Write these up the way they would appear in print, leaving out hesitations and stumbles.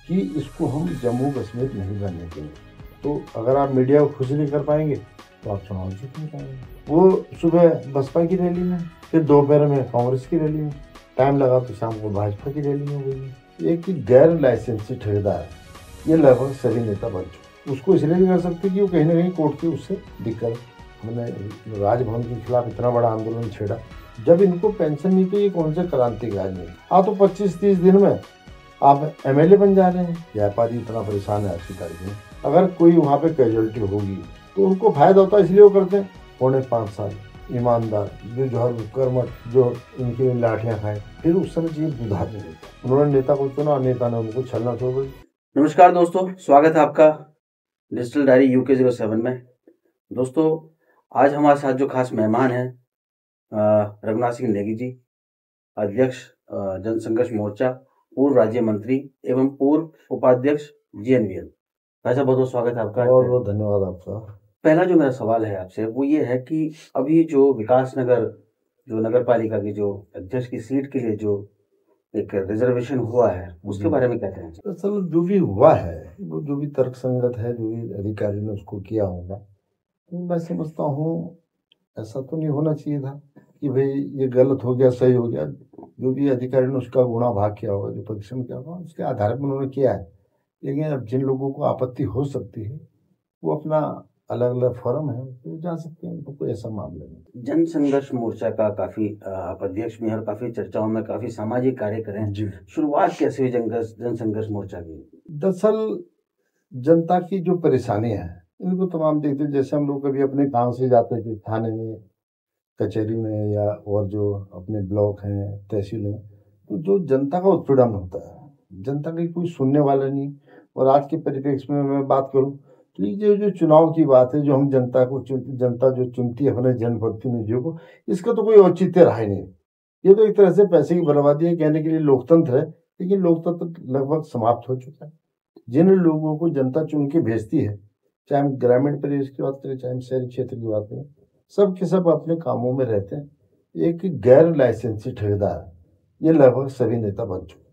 कि इसको हम जम्मू कश्मीर नहीं बनने देंगे। तो अगर आप मीडिया को खुश नहीं कर पाएंगे तो आप चुनाव जीत नहीं पाएंगे। वो सुबह बसपा की रैली में, फिर दोपहर में कांग्रेस की रैली में, टाइम लगा तो शाम को भाजपा की रैली में हुई। एक गैर लाइसेंसी ठेकेदार ये लगभग सभी नेता बन चुके। उसको इसलिए नहीं कर सकते कि वो कहीं ना कहीं कोर्ट की उससे दिक्कत। हमने राजभवन के खिलाफ इतना बड़ा आंदोलन छेड़ा, जब इनको पेंशन नहीं तो ये कौन से क्रांतिकारी नहीं। तो 25-30 दिन में आप एमएलए बन जा रहे हैं। व्यापारी इतना परेशान है आज की तारीख में। अगर कोई वहाँ पे कैजुअलिटी होगी तो उनको फायदा होता है, इसलिए वो करते हैं। 4.5 साल ईमानदार जो जौहर कर्मठ जो इनकी लाठियां खाए, फिर उस समय चीज बुझा नहीं देता। उन्होंने नेता को चुना, नेता ने उनको छलना छोड़ दी। नमस्कार दोस्तों, स्वागत है आपका डिजिटल डायरी UK07 में। दोस्तों, आज हमारे साथ जो खास मेहमान हैं रघुनाथ सिंह नेगी जी, अध्यक्ष जनसंघर्ष मोर्चा, पूर्व राज्य मंत्री एवं पूर्व उपाध्यक्ष GNVL। भाई साहब, बहुत बहुत स्वागत है आपका। बहुत बहुत धन्यवाद आपका। पहला जो मेरा सवाल है आपसे वो ये है कि अभी जो विकास नगर जो नगर पालिका की जो अध्यक्ष की सीट के लिए जो एक रिजर्वेशन हुआ है उसके बारे में क्या कहना चाहिए? दरअसल जो भी हुआ है वो जो भी तर्कसंगत है, जो भी अधिकारी ने उसको किया होगा, तो मैं समझता हूँ ऐसा तो नहीं होना चाहिए था कि भाई ये गलत हो गया सही हो गया। जो भी अधिकारी ने उसका गुणा भाग किया होगा, जो परीक्षण किया होगा, उसके आधार पर उन्होंने किया है। लेकिन अब जिन लोगों को आपत्ति हो सकती है वो अपना अलग अलग फोरम है तो जा सकते हैं, उनको कोई ऐसा मामला नहीं। जनसंघर्ष मोर्चा का काफी आप अध्यक्ष में और काफी चर्चाओं में काफी सामाजिक कार्य करें जी। शुरुआत कैसे हुई जनसंघर्ष मोर्चा की? दरअसल जनता की जो परेशानियां हैं इनको तमाम देखते, जैसे हम लोग कभी अपने गांव से जाते थे थाने में, कचहरी में, या और जो अपने ब्लॉक हैं, तहसील हैं, तो जो जनता का उत्पीड़न होता है, जनता की कोई सुनने वाला नहीं। और आज के परिप्रेक्ष्य में मैं बात करूं तो ये जो चुनाव की बात है, जो हम जनता जो चुनती है अपने जनप्रतिनिधियों को, इसका तो कोई औचित्य रहा ही नहीं। ये तो एक तरह से पैसे की बर्बादी है। कहने के लिए लोकतंत्र है, लेकिन लोकतंत्र लगभग समाप्त हो चुका है। जिन लोगों को जनता चुन के भेजती है, चाहे हम ग्रामीण परिवेश की बात करें, चाहे हम शहरी क्षेत्र की बात करें, सब के सब अपने कामों में रहते हैं। एक गैर लाइसेंसी ठेकेदार ये लगभग सभी नेता बन चुके।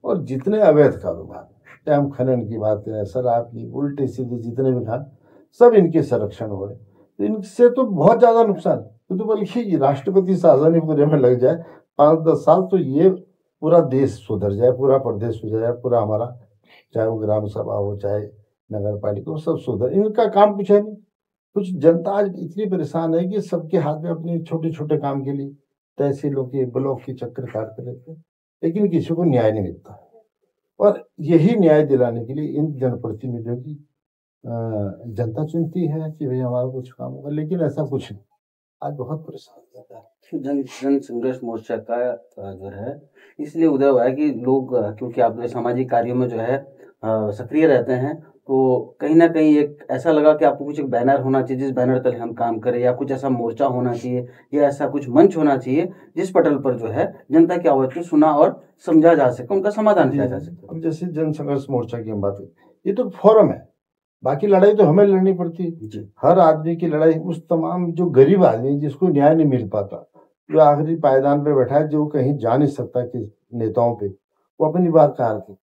और जितने अवैध कारोबार, चाहे हम खनन की बात करें, शराब की, उल्टे सीधे जितने भी खान, सब इनके संरक्षण हो रहे। तो इनसे तो बहुत ज्यादा नुकसान, तो बल्कि राष्ट्रपति शासन पूरे में लग जाए 5-10 साल तो ये पूरा देश सुधर जाए, पूरा प्रदेश सुधर जाए, पूरा हमारा, चाहे वो ग्राम सभा हो, चाहे नगर पालिका हो, सब सुधर। इनका काम कुछ है नहीं। कुछ जनता आज इतनी परेशान है कि सबके हाथ में अपने छोटे छोटे काम के लिए तहसीलों के, ब्लॉक के चक्कर काटते रहते हैं, लेकिन किसी को न्याय नहीं मिलता। और यही न्याय दिलाने के लिए इन जनप्रतिनिधियों की जनता चुनती है कि भाई हमारा कुछ काम होगा, लेकिन ऐसा कुछ नहीं। आज बहुत परेशान होता है। जनसंघर्ष मोर्चा का जो है इसलिए उदय हुआ है कि लोग क्योंकि आप सामाजिक कार्यों में जो है सक्रिय रहते हैं, तो कहीं ना कहीं एक ऐसा लगा कि आपको कुछ एक बैनर होना चाहिए जिस बैनर तले हम काम करें, या कुछ ऐसा मोर्चा होना चाहिए, या ऐसा कुछ मंच होना चाहिए जिस पटल पर जो है जनता की आवाज को सुना और समझा जा सके, उनका समाधान किया जा सके। अब जैसे जनसंघर्ष मोर्चा की हम बात करें, ये तो फोरम है, बाकी लड़ाई तो हमें लड़नी पड़ती है। हर आदमी की लड़ाई, उस तमाम जो गरीब आदमी जिसको न्याय नहीं मिल पाता, जो आखिरी पायदान पे बैठा है, जो कहीं जा नहीं सकता कि नेताओं पे, वो अपनी बात कहा रखी,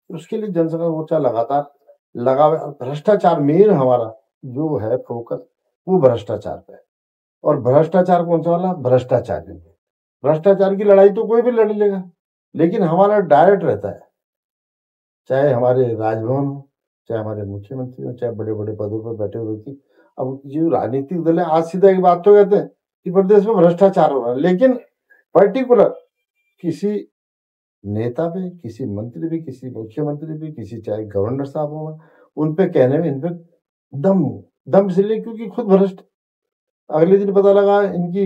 उसके लिए जनसंघर्ष मोर्चा लगातार लगा हुआ है। भ्रष्टाचार मेन हमारा जो है फोकस, वो भ्रष्टाचार पे है। और भ्रष्टाचार कौन सा वाला? भ्रष्टाचार। भ्रष्टाचार की लड़ाई तो कोई भी लड़ लेगा, लेकिन हमारा डायरेक्ट रहता है, चाहे हमारे राजभवन हो, चाहे हमारे मुख्यमंत्री हो, चाहे बड़े बड़े पदों पर बैठे हुए व्यक्ति। अब जो राजनीतिक दल है, आज सीधा एक बात तो कहते हैं कि प्रदेश में भ्रष्टाचार हो रहा है, लेकिन पर्टिकुलर किसी नेता पे, किसी मंत्री पे, किसी मुख्यमंत्री पे, किसी चाहे गवर्नर साहब होगा, उन पे कहने में इन पे दम दम इसलिए क्योंकि खुद भ्रष्ट। अगले दिन पता लगा इनकी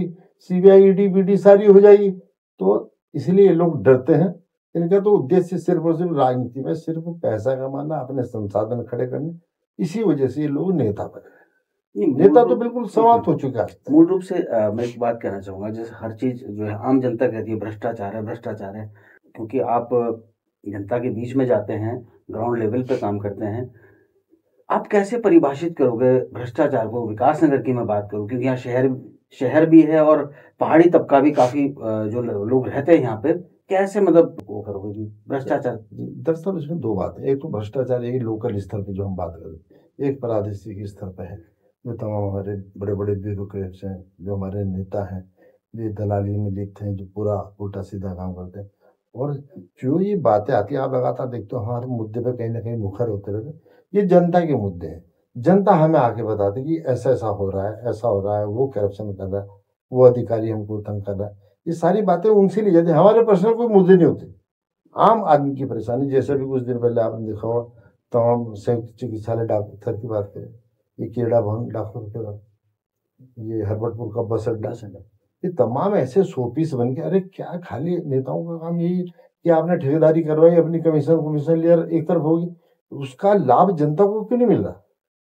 CBI ED BD सारी हो जाएगी, तो इसलिए लोग डरते हैं। इनका तो उद्देश्य सिर्फ और सिर्फ राजनीति में सिर्फ पैसा कमाना, अपने संसाधन खड़े करने, इसी वजह से ये लोग नेता बने। नेता तो बिल्कुल समाप्त हो चुका है। मूल रूप से मैं एक बात कहना चाहूंगा, जैसे हर चीज जो है आम जनता कहती है भ्रष्टाचार है, भ्रष्टाचार है, क्योंकि आप जनता के बीच में जाते हैं, ग्राउंड लेवल पे काम करते हैं। आप कैसे परिभाषित करोगे भ्रष्टाचार को? विकास नगर की मैं बात करूं, क्योंकि यहाँ शहर भी है और पहाड़ी तबका भी काफी जो लोग रहते हैं यहाँ पे, कैसे मतलब वो करोगे जी भ्रष्टाचार? दरअसल इसमें दो बात है, एक तो भ्रष्टाचार एक लोकल स्तर पे जो हम बात करें, एक प्रादेशिक स्तर पे है, जो तमाम हमारे बड़े बड़े ब्यूरोक्रेट्स हैं, जो हमारे नेता हैं, ये दलाली में लिप्त हैं, जो पूरा उल्टा सीधा काम करते हैं। और जो ये बातें आती है, आप लगातार देखते हो हर मुद्दे पे कहीं ना कहीं मुखर होते रहते हैं। ये जनता के मुद्दे हैं, जनता हमें आके बताती है कि ऐसा ऐसा हो रहा है, ऐसा हो रहा है, वो करप्शन कर रहा है, वो अधिकारी हमको तंग कर रहा है। ये सारी बातें उनसे ली जाती है, हमारे पर्सनल कोई मुद्दे नहीं होते। आम आदमी की परेशानी, जैसे भी कुछ दिन पहले आपने देखा हो, तमाम संयुक्त चिकित्सालय डॉक्टर की बात करें, ये केड़ा भवन डॉक्टर के बाद, ये हरबटपुर का बस अड्डा, ये तमाम ऐसे शोपीस बन के, अरे क्या खाली नेताओं का काम यही कि आपने ठेकेदारी करवाई, अपनी कमीशन कमीशन लिया, एक तरफ होगी, उसका लाभ जनता को क्यों नहीं मिल रहा?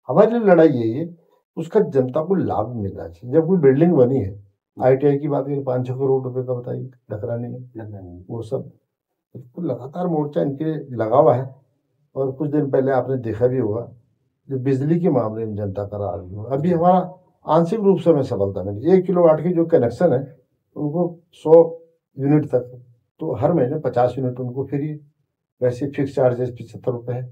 हमारे लिए लड़ाई है ये, उसका जनता को लाभ मिलना चाहिए। जब कोई बिल्डिंग बनी है, ITI की बात करें, 5-6 करोड़ रुपए का, बताइए, डकराने में वो सब, तो लगातार मोर्चा इनके लगा हुआ है। और कुछ दिन पहले आपने देखा भी होगा, जो बिजली के मामले में जनता का राज हुआ, अभी हमारा आंशिक रूप से हमें सफलता मिली। 1 किलोवाट के जो कनेक्शन है, उनको 100 यूनिट तक, तो हर महीने 50 यूनिट उनको फ्री। वैसे फिक्स चार्जेस 75 रुपये है,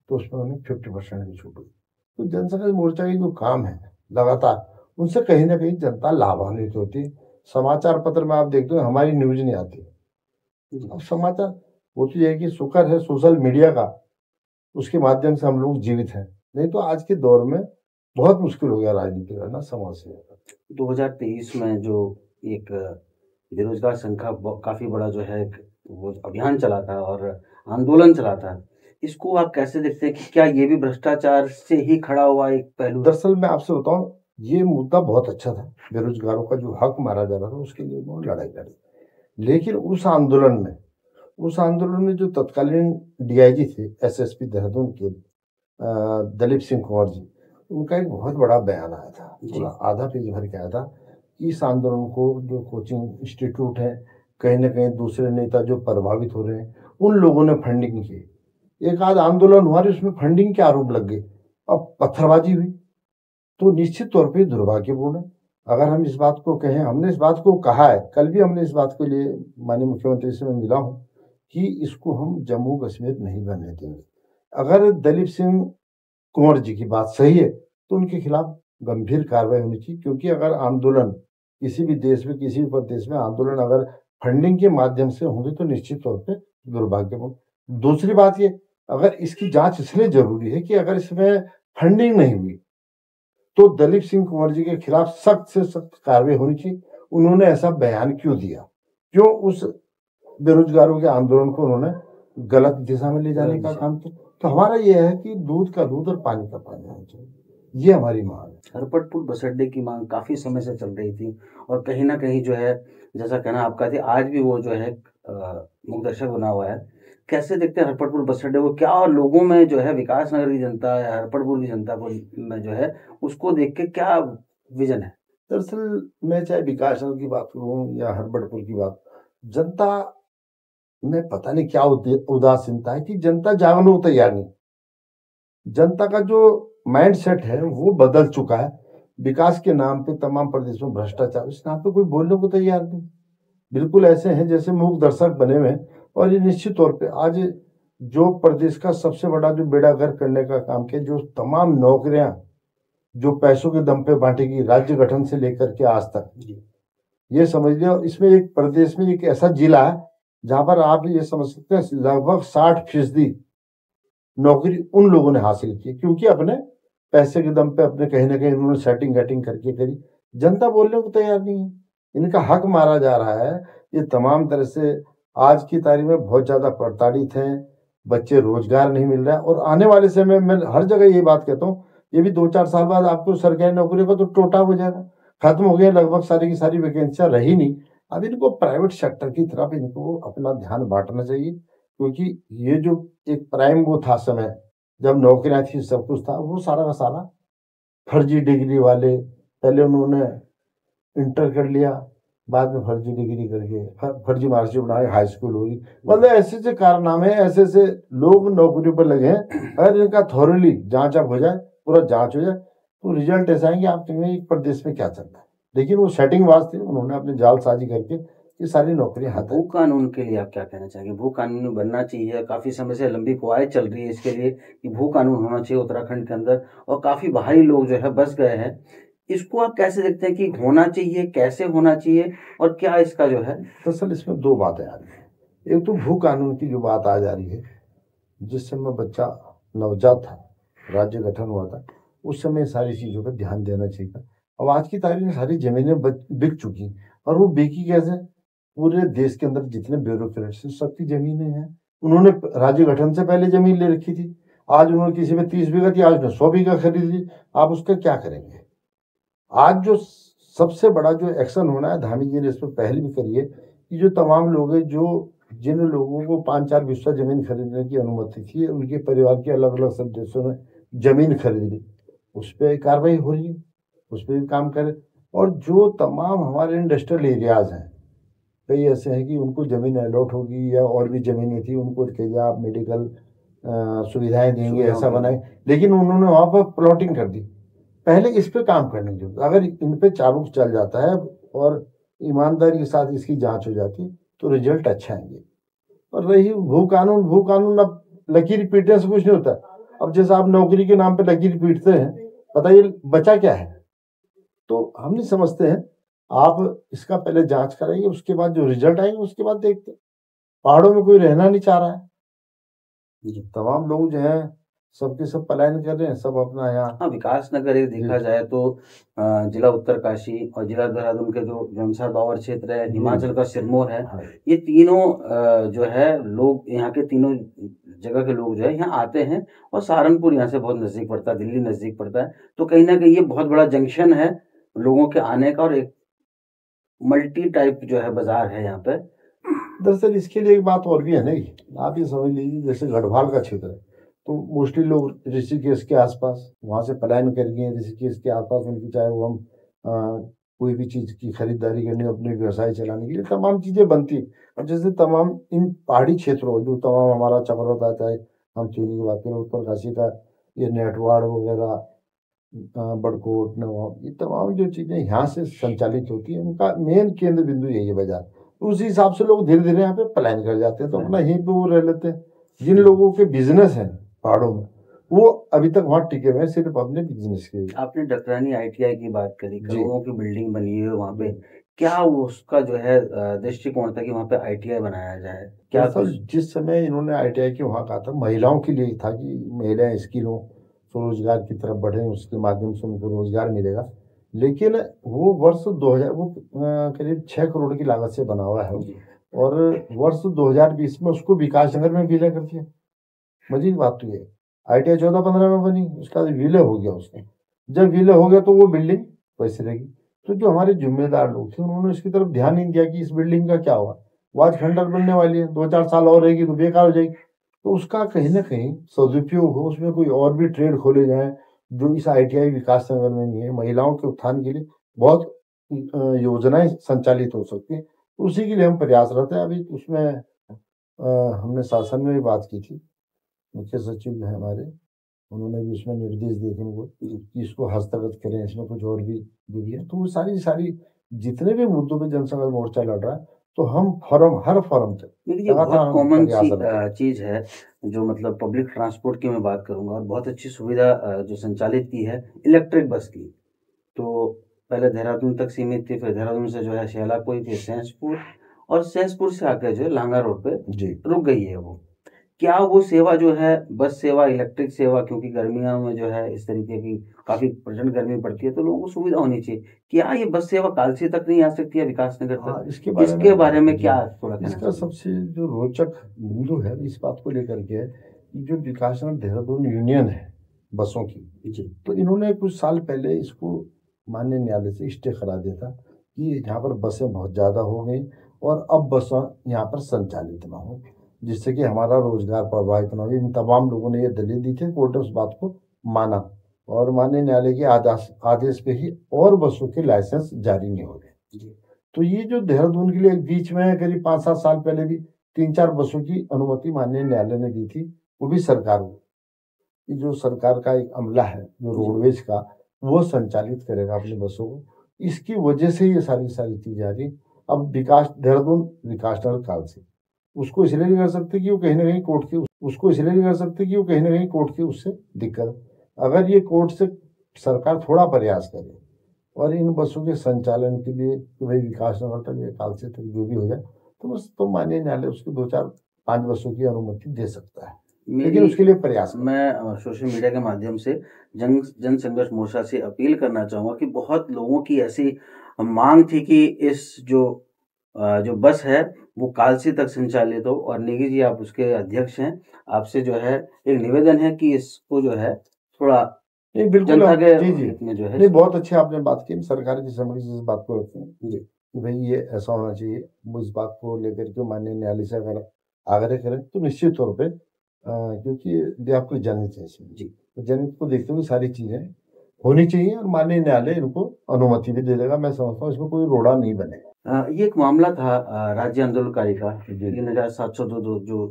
तो उसमें उन्हें 50% की छूट हुई। तो जनसंघर्ष मोर्चा के जो काम है लगातार, उनसे कहीं ना कहीं जनता लाभान्वित होती है। समाचार पत्र में आप देखते हो हमारी न्यूज नहीं आती। अब समाचार, वो तो यह है कि शुक्र है सोशल मीडिया का, उसके माध्यम से हम लोग जीवित हैं, नहीं तो आज के दौर में बहुत मुश्किल हो गया राजनीति करना, समाज से। 2023 में जो एक बेरोजगार संघ का काफी बड़ा जो है एक वो अभियान चला था और आंदोलन चला था, इसको आप कैसे देखते हैं कि क्या ये भी भ्रष्टाचार से ही खड़ा हुआ एक पहलू? दरअसल मैं आपसे बताऊं, ये मुद्दा बहुत अच्छा था, बेरोजगारों का जो हक मारा जा रहा था, उसके लिए उन्होंने लड़ाई लड़ी। लेकिन उस आंदोलन में जो तत्कालीन DIG थे, SSP देहरादून के, दलीप सिंह कुंवर जी, उनका एक बहुत बड़ा बयान आया था, पूरा आधा पेज भर के आया था, कि इस आंदोलन को जो कोचिंग इंस्टीट्यूट है, कहीं ना कहीं दूसरे नेता जो प्रभावित हो रहे हैं, उन लोगों ने फंडिंग की। एक आध आंदोलन हुआ, उसमें फंडिंग के आरोप लग गए, अब पत्थरबाजी हुई, तो निश्चित तौर पे दुर्भाग्यपूर्ण है। अगर हम इस बात को कहें, हमने इस बात को कहा है, कल भी हमने इस बात के लिए माननीय मुख्यमंत्री से मैं मिला हूँ, कि इसको हम जम्मू कश्मीर नहीं बनने देंगे। अगर दलीप सिंह कुंवर जी की बात सही है, तो उनके खिलाफ गंभीर कार्रवाई होनी चाहिए, क्योंकि अगर आंदोलन किसी भी देश में, किसी भी प्रदेश में आंदोलन अगर फंडिंग के माध्यम से होंगे, तो निश्चित तौर पे दुर्भाग्यपूर्ण। दूसरी बात ये, अगर इसकी जांच इसलिए जरूरी है कि अगर इसमें फंडिंग नहीं हुई, तो दलीप सिंह कुंवर जी के खिलाफ सख्त से सख्त कार्रवाई होनी चाहिए। उन्होंने ऐसा बयान क्यों दिया, क्यों उस बेरोजगारों के आंदोलन को उन्होंने गलत दिशा में ले जाने का काम किया? तो हमारा यह है कि दूध का दूध और पानी का पानी होना चाहिए, ये हमारी मांग है। हरपटपुर बस अड्डे की मांग काफी समय से चल रही थी और कहीं ना कहीं जो है, जैसा कहना आपका थी, आज भी वो जो है मुख्य दर्शक बना हुआ है। कैसे देखते हैं हरपटपुर बस अड्डे को? क्या और लोगों में जो है विकास नगर की जनता है, हरपटपुर की जनता को में जो है उसको देख के क्या विजन है? दरअसल मैं चाहे विकास नगर की बात करूँ या हरबटपुर की बात, जनता में पता नहीं क्या उदासीनता है कि जनता जागने को तैयार नहीं। जनता का जो माइंड सेट है वो बदल चुका है। विकास के नाम पे तमाम प्रदेशों में भ्रष्टाचार, इस नाम पे कोई बोलने को तैयार नहीं। बिल्कुल ऐसे हैं जैसे मूक दर्शक बने हुए हैं। और ये निश्चित तौर पे आज जो प्रदेश का सबसे बड़ा जो बेड़ा गर्क करने का काम किया, जो तमाम नौकरियां जो पैसों के दम पे बांटेगी, राज्य गठन से लेकर के आज तक, ये समझ लिया। इसमें एक प्रदेश में एक ऐसा जिला है जहां पर आप ये समझ सकते हैं लगभग 60% नौकरी उन लोगों ने हासिल की, क्योंकि अपने पैसे के दम पे अपने कहीं ना कहीं उन्होंने सेटिंग वेटिंग करके करी। जनता बोलने को तैयार नहीं है, इनका हक मारा जा रहा है। ये तमाम तरह से आज की तारीख में बहुत ज्यादा प्रताड़ित हैं, बच्चे रोजगार नहीं मिल रहा है। और आने वाले समय में हर जगह ये बात कहता हूँ, ये भी 2-4 साल बाद आपको सरकारी नौकरी का तो टोटा हो जाएगा, खत्म हो गया, लगभग सारी की सारी वैकेंसियां रही नहीं। अब इनको प्राइवेट सेक्टर की तरफ इनको अपना ध्यान बांटना चाहिए, क्योंकि ये जो एक प्राइम वो था समय जब नौकरियां थी, सब कुछ था, वो सारा का सारा फर्जी डिग्री वाले, पहले उन्होंने इंटर कर लिया, बाद में फर्जी डिग्री करके फर्जी मार्कशीट बनाए, हाई स्कूल होगी, मतलब ऐसे ऐसे कारनामे, ऐसे ऐसे लोग नौकरी पर लगे हैं। अगर इनका थॉरली जांच अप हो जाए, पूरा जांच हो जाए, तो रिजल्ट ऐसा है कि आप कहेंगे एक प्रदेश में क्या चल रहा है। लेकिन वो सेटिंग वास्ते उन्होंने अपने जालसाजी करके ये सारी नौकरियां हाथ भू कानून के लिए आप क्या कहना चाहेंगे? भू कानून बनना चाहिए, काफी समय से लंबी कवायद चल रही है इसके लिए कि भू कानून होना चाहिए उत्तराखंड के अंदर, और काफी बाहरी लोग जो है बस गए हैं। इसको आप कैसे देखते हैं कि होना चाहिए, कैसे होना चाहिए, और क्या इसका जो है? दरअसल इसमें दो बातें आ रही है। एक तो भू कानून की जो बात आ जा रही है, जिस समय बच्चा नवजात था, राज्य गठन हुआ था, उस समय सारी चीजों पर ध्यान देना चाहिए था। अब आज की तारीख में सारी जमीनें बिक चुकी, और वो बिकी कैसे? पूरे देश के अंदर जितने ब्यूरोक्रेट्स सबकी जमीनें हैं, उन्होंने राज्य गठन से पहले जमीन ले रखी थी। आज उन्होंने किसी में 30 बीघा थी, आज उन्होंने 100 बीघा खरीद ली। आप उसका क्या करेंगे? आज जो सबसे बड़ा जो एक्शन होना है, धामी जी ने इस पर पहल भी करी है कि जो तमाम लोग हैं, जो जिन लोगों को 5-4 बिस्सा जमीन खरीदने की अनुमति थी, उनके परिवार के अलग अलग सदस्यों ने जमीन खरीद ली, उस पर कार्रवाई हो रही है, उस पर भी काम करें। और जो तमाम हमारे इंडस्ट्रियल एरियाज हैं, कई ऐसे हैं कि उनको जमीन अलॉट होगी, या और भी जमीनें थी, उनको कहिए आप मेडिकल सुविधाएं देंगे, ऐसा बनाए, लेकिन उन्होंने वहां पर प्लॉटिंग कर दी। पहले इस पे काम करने की जरूरत। अगर इन पे चाबुक चल जाता है और ईमानदारी के साथ इसकी जांच हो जाती, तो रिजल्ट अच्छा आएंगे। और रही भू कानून अब लकीर पीटने से कुछ नहीं होता। अब जैसे आप नौकरी के नाम पे लकीर पीटते हैं, बताइए बचा क्या है? तो हम नहीं समझते हैं। आप इसका पहले जांच कराइए, उसके बाद जो रिजल्ट आएंगे उसके बाद देखते हैं। पहाड़ों में कोई रहना नहीं चाह रहा है, तमाम लोग जो है सबके सब पलायन कर रहे हैं, सब अपना यहाँ। हाँ, विकास नगर एक देखा जी जाए तो जिला उत्तरकाशी और जिला देहरादून के जो जमसार बावर क्षेत्र है, जी हिमाचल का सिरमौर है, हाँ ये तीनों जो है लोग, यहाँ के तीनों जगह के लोग जो है यहाँ आते हैं। और सहारनपुर यहाँ से बहुत नज़दीक पड़ता है, दिल्ली नज़दीक पड़ता है, तो कहीं ना कहीं ये बहुत बड़ा जंक्शन है लोगों के आने का, और एक मल्टी टाइप जो है बाजार है यहाँ पे। दरअसल इसके लिए एक बात और भी है ना कि आप ये समझ लीजिए, जैसे गढ़वाल का क्षेत्र है, तो मोस्टली लोग ऋषिकेश के आसपास वहाँ से पलायन करेंगे। ऋषिकेश के आसपास उनकी, चाहे वो हम कोई भी चीज़ की खरीदारी करनी हो, अपने व्यवसाय चलाने के लिए तमाम चीज़ें बनती हैं। अब जैसे तमाम इन पहाड़ी क्षेत्रों जो तमाम हमारा चक्र आता है, हम चीनी की बात करें, उत्तरकाशी का ये नेटवाड़ वगैरह, बड़कोट, नवाब, ये तमाम जो चीज़ें यहाँ से संचालित होती हैं, उनका मेन केंद्र बिंदु यही है बाजार। तो उसी हिसाब से लोग धीरे धीरे यहाँ पे पलायन कर जाते हैं, तो अपना यहीं पे वो रह लेते हैं। जिन लोगों के बिजनेस हैं पहाड़ों में, वो अभी तक वहाँ टिके हुए हैं सिर्फ अपने बिजनेस के लिए। आपने डकरानी आईटीआई की बात करी, जी करोड़ों की बिल्डिंग बनी है वहाँ पे, क्या उसका जो है दृष्टिकोण था कि वहाँ पे आईटीआई बनाया जाए? क्या दरअसल कुछ? जिस समय इन्होंने आईटीआई के वहाँ कहा था, महिलाओं के लिए था कि महिलाएं स्किल हो, स्वरोजगार की तरफ बढ़े, उसके माध्यम से उनको रोजगार मिलेगा। लेकिन वो वर्ष 2000, वो करीब 6 करोड़ की लागत से बना हुआ है, और वर्ष 2020 में उसको विकास नगर में विलय कर दिया। मजीद बात तो ये, आईटीआई 14-15 में बनी, उसका विलय हो गया उसका। जब विलय हो गया तो वो बिल्डिंग वैसे रहेगी। तो जो हमारे जिम्मेदार लोग थे, उन्होंने इसकी तरफ ध्यान नहीं दिया कि इस बिल्डिंग का क्या हुआ। वो आज खंडर बनने वाली है, 2-4 साल और रहेगी तो बेकार हो जाएगी। तो उसका कहीं ना कहीं सदुपयोग हो, उसमें कोई और भी ट्रेड खोले जाए जो इस आईटीआई विकास नगर में नहीं है। महिलाओं के उत्थान के लिए बहुत योजनाएं संचालित हो सकती हैं, उसी के लिए हम प्रयासरत हैं। अभी उसमें हमने शासन में भी बात की थी, मुख्य सचिव जो है हमारे, उन्होंने भी इसमें निर्देश दिए थे उनको कि इसको हस्तगत करें, इसमें कुछ और भी दिए। तो वो सारी सारी जितने भी मुद्दों पे जनसंघर्ष मोर्चा लड़ रहा है, तो हम फॉरम, हर फॉरम से देखिए, ये लगातार बहुत हम कॉमन सी प्रयासरत हैं। चीज़ है, जो मतलब पब्लिक ट्रांसपोर्ट की मैं बात करूंगा, और बहुत अच्छी सुविधा जो संचालित की है इलेक्ट्रिक बस की। तो पहले देहरादून तक सीमित थी, फिर देहरादून से जो है शेलाकोई, फिर सहसपुर, और सहसपुर से आकर जो है लांगा रोड पे जी रुक गई है वो। क्या वो सेवा जो है, बस सेवा, इलेक्ट्रिक सेवा, क्योंकि गर्मियों में जो है इस तरीके की काफी प्रचंड गर्मी पड़ती है, तो लोगों को सुविधा होनी चाहिए, क्या ये बस सेवा कालसी तक नहीं आ सकती है, विकास नगर हाँ, तक? इसके बारे में जी, क्या थोड़ा कहना इसका चाहिए? सबसे जो रोचक बिंदु है इस बात को लेकर के है कि जो विकासनगर देहरादून यूनियन है बसों की, जी तो इन्होंने कुछ साल पहले इसको माननीय न्यायालय से स्टे करा दिया था कि यहाँ पर बसें बहुत ज़्यादा हो गई, और अब बसें यहाँ पर संचालित ना हो, जिससे कि हमारा रोजगार प्रभावित ना हो। इन तमाम लोगों ने ये दलील दी थी, कोर्ट ने उस बात को माना, और माननीय न्यायालय के आदेश पे ही और बसों के लाइसेंस जारी नहीं हो रहे। जी तो ये जो देहरादून के लिए बीच में करीब 5-7 साल पहले भी 3-4 बसों की अनुमति माननीय न्यायालय ने दी थी, वो भी सरकार को। कि जो सरकार का एक अमला है जो रोडवेज का, वो संचालित करेगा अपनी बसों को। इसकी वजह से ये सारी सारी चीजें आ रही। अब विकास देहरादून विकास नगर कालसी, उसको इसलिए नहीं कर सकते कि वो कहीं ना कहीं कोर्ट की उसको इसलिए नहीं कर सकते कि वो कहीं ना कहीं कोर्ट की उससे दिक्कत है। अगर ये कोर्ट से सरकार थोड़ा प्रयास करे और इन बसों के संचालन के लिए कि भाई विकास नगर तक या कालसी तक जो भी हो जाए, तो बस तो माननीय न्यायालय उसको 2 4 5 बसों की अनुमति दे सकता है, लेकिन मेरी उसके लिए प्रयास करें। मैं सोशल मीडिया के माध्यम से जन संघर्ष मोर्चा से अपील करना चाहूँगा कि बहुत लोगों की ऐसी मांग थी कि इस जो बस है वो कालसी तक संचालित हो, और नेगी जी आप उसके अध्यक्ष हैं, आपसे जो है एक निवेदन है कि इसको जो है थोड़ा नहीं बिल्कुल जनता के जी जी हित में जो है नहीं, बहुत अच्छी आपने बात की। सरकार की समझ से इस बात को रखें जी कि भाई ये ऐसा होना चाहिए। वो इस बात को लेकर के माननीय न्यायालय से अगर आग्रह करें तो निश्चित तौर पे क्योंकि ये आपकी जनहित है इसमें, जी तो जनहित को देखते हुए सारी चीजें होनी चाहिए और माननीय न्यायालय इनको अनुमति भी दे देगा। मैं समझता हूँ इसमें कोई रोड़ा नहीं बनेगा। ये एक मामला था राज्य आंदोलनकारी का जी 3702 जो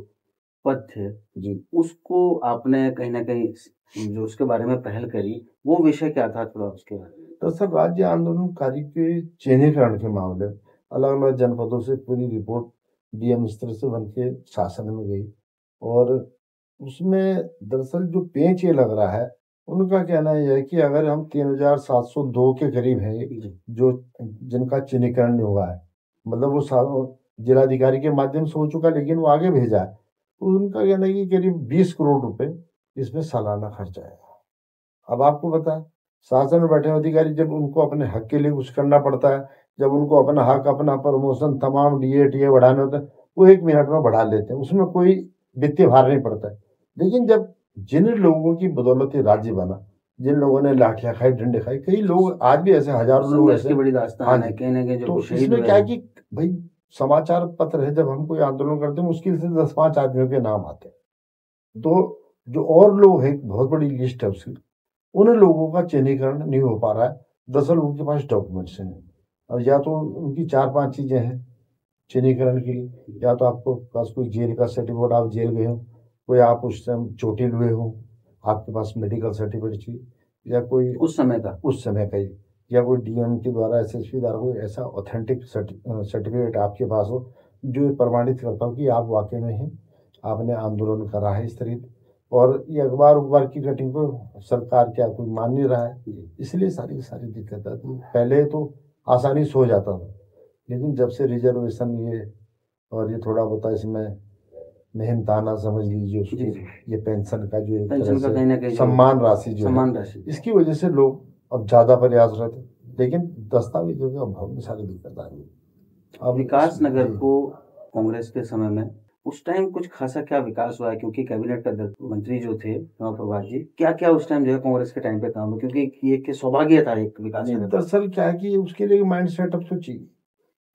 पद थे, जी उसको आपने कहीं न कहीं जो उसके बारे में पहल करी, वो विषय क्या था थोड़ा उसके बारे में? तो सर राज्य आंदोलनकारी के चिन्हीकरण के मामले अलग अलग जनपदों से पूरी रिपोर्ट डीएम स्तर से बन के शासन में गई, और उसमें दरअसल जो पेंच ये लग रहा है, उनका कहना यह है कि अगर हम 3702 के करीब हैं जी, जो जिनका चिन्हीकरण नहीं हुआ है, मतलब वो जिलाधिकारी के माध्यम से हो चुका लेकिन वो आगे भेजा है, तो उनका कहना है कि करीब 20 करोड़ रुपए इसमें सालाना खर्च आएगा। अब आपको पता है शासन में बैठे अधिकारी जब उनको अपने हक के लिए कुछ करना पड़ता है, जब उनको अपना हक अपना प्रमोशन तमाम डीए टीए बढ़ाने होते हैं, वो 1 मिनट में बढ़ा लेते हैं, उसमें कोई वित्तीय भार नहीं पड़ता है। लेकिन जब जिन लोगों की बदौलत ये राज्य बना, जिन लोगों ने लाठियां खाई डंडे खाई, कई लोग आज भी ऐसे हजारों लोग संघर्ष ऐसे। की बड़ी हाँ दास्तान है, जी, कहीं न कहीं जो तो शहीद इसमें हुए क्या है हैं। कि भाई समाचार पत्र है, जब हम कोई आंदोलन करते हैं मुश्किल से 10 5 आदमियों के नाम आते हैं, तो जो और लोग हैं बहुत बड़ी लिस्ट है उसकी, उन लोगों का चिन्हीकरण नहीं हो पा रहा है। दरअसल उनके पास डॉक्यूमेंट्स हैं, और या तो उनकी 4 5 चीजें हैं चिन्हीकरण के लिए, या तो आपको पास कोई जेल का सर्टिफिकेट, आप जेल गए हो, कोई आप उस टाइम चोटिल हुए हो, आपके पास मेडिकल सर्टिफिकेट चाहिए, या कोई उस समय का। उस समय का ही, या कोई डीएम के द्वारा एसएसपी द्वारा कोई ऐसा ऑथेंटिक सर्टिफिकेट आपके पास हो जो ये प्रमाणित करता हो कि आप वाकई में ही आपने आंदोलन करा है इस तरीके। और ये अखबार उखबार की कटिंग को सरकार क्या कोई मान नहीं रहा है, इसलिए सारी की सारी दिक्कत है। तो पहले तो आसानी से हो जाता था, लेकिन जब से रिजर्वेशन ये और ये थोड़ा बहुत इसमें मेहनताना समझ लीजिए उसको, जी, जी। ये पेंशन का जो एक तरह पेंशन का से कहीं न कहीं जो सम्मान राशि जो है, सम्मान राशि। इसकी वजह से लोग अब ज्यादा प्रयासरत हैं, लेकिन दस्तावेजों का बहुत सारी दिक्कत आ रही है। अब विकास नगर जी, को कांग्रेस के समय में उस टाइम कुछ खासा क्या विकास हुआ है, क्योंकि कैबिनेट का मंत्री जो थे राम प्रभात जी, क्या-क्या उस टाइम जो है कांग्रेस के टाइम पे काम हुआ, क्योंकि ये एक सौभाग्य था एक विकास नहीं नगर। दरअसल क्या है कि उसके लिए माइंड सेटअप तो चाहिए।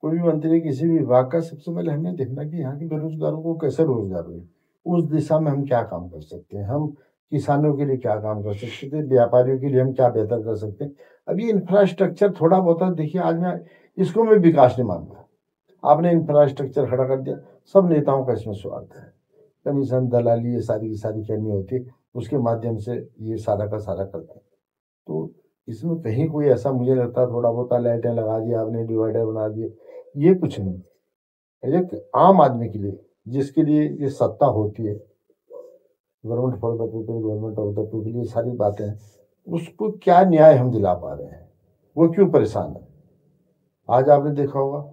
कोई भी मंत्री किसी भी विभाग का सबसे पहले हमें देखना कि यहाँ के बेरोजगारों को कैसे रोजगार मिले, उस दिशा में हम क्या काम कर सकते हैं, हम किसानों के लिए क्या काम कर सकते हैं, व्यापारियों के लिए हम क्या बेहतर कर सकते हैं। अभी इंफ्रास्ट्रक्चर थोड़ा बहुत है, देखिए आज मैं इसको मैं विकास नहीं मानता। आपने इंफ्रास्ट्रक्चर खड़ा कर दिया, सब नेताओं का इसमें स्वार्थ है, कमीशन दलाली ये सारी की सारी करनी होती है, उसके माध्यम से ये सारा का सारा करते हैं। तो इसमें कहीं कोई ऐसा मुझे लगता है थोड़ा बहुत लाइटें लगा दिया आपने, डिवाइडर बना दिए, ये कुछ नहीं। एक आम आदमी के लिए जिसके लिए ये सत्ता होती है, government for the people, government of the people, ये सारी बातें हैं, उसको क्या न्याय हम दिला पा रहे हैं, वो क्यों परेशान है। आज आपने देखा होगा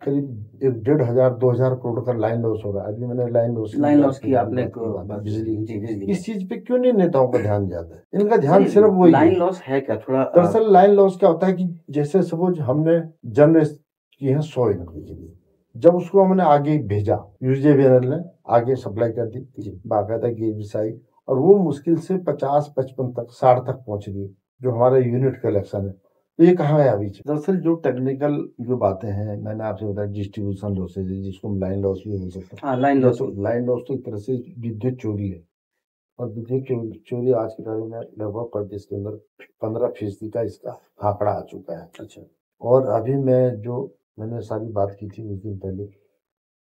करीब 1 1,500 2,000 करोड़ का लाइन लॉस हो रहा है। अभी मैंने लाइन लॉस की आपने एक बात बिजली जी, बिजली इस चीज पे क्यों नहीं नेताओं का ध्यान जाता है, इनका ध्यान सिर्फ वही है। लाइन लॉस है क्या थोड़ा दरअसल लाइन लॉस क्या होता है कि जैसे सपोज हमने जनरेट की है 100 यूनिट बिजली, जब उसको हमने आगे भेजा, यूजेवीएनएल ने आगे सप्लाई कर दी, बाकायदा गेज आई, और वो मुश्किल से 50 55 तक 60 तक पहुंच गई जो हमारा यूनिट कलेक्शन है। तो ये कहाँ है अभी। दरअसल जो टेक्निकल जो बातें हैं, मैंने आपसे बताया डिस्ट्रीब्यूशन लॉसेज है, जिसको हम लाइन लॉस भी बोल सकते हैं। हाँ लाइन लॉस तो लाइन लॉस तो एक तरह से विद्युत चोरी है, और विद्युत चोरी आज की तारीख में लगभग प्रदेश के अंदर 15% का इसका आंकड़ा आ चुका है। अच्छा। और अभी मैंने सारी बात की थी उस दिन पहले,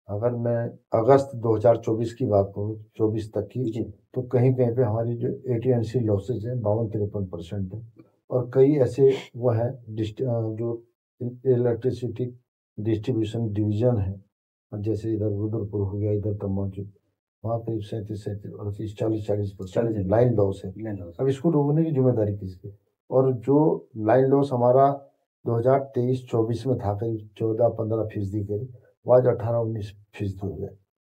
अगर मैं अगस्त 2024 की बात करूँ 24 तक की, तो कहीं कहीं पे हमारी जो AT&C लॉसेज है 52-53% है, और कई ऐसे वो हैं जो इलेक्ट्रिसिटी डिस्ट्रीब्यूशन डिवीजन है, और जैसे इधर रुद्रपुर हो गया, इधर तमाम वहाँ करीब 37 40% लाइन लॉस है। अब इसको रोकने की जिम्मेदारी किसकी? और जो लाइन लॉस हमारा 2023-24 में था करीब 14-15% करीब, वो आज 18-19% हो गया।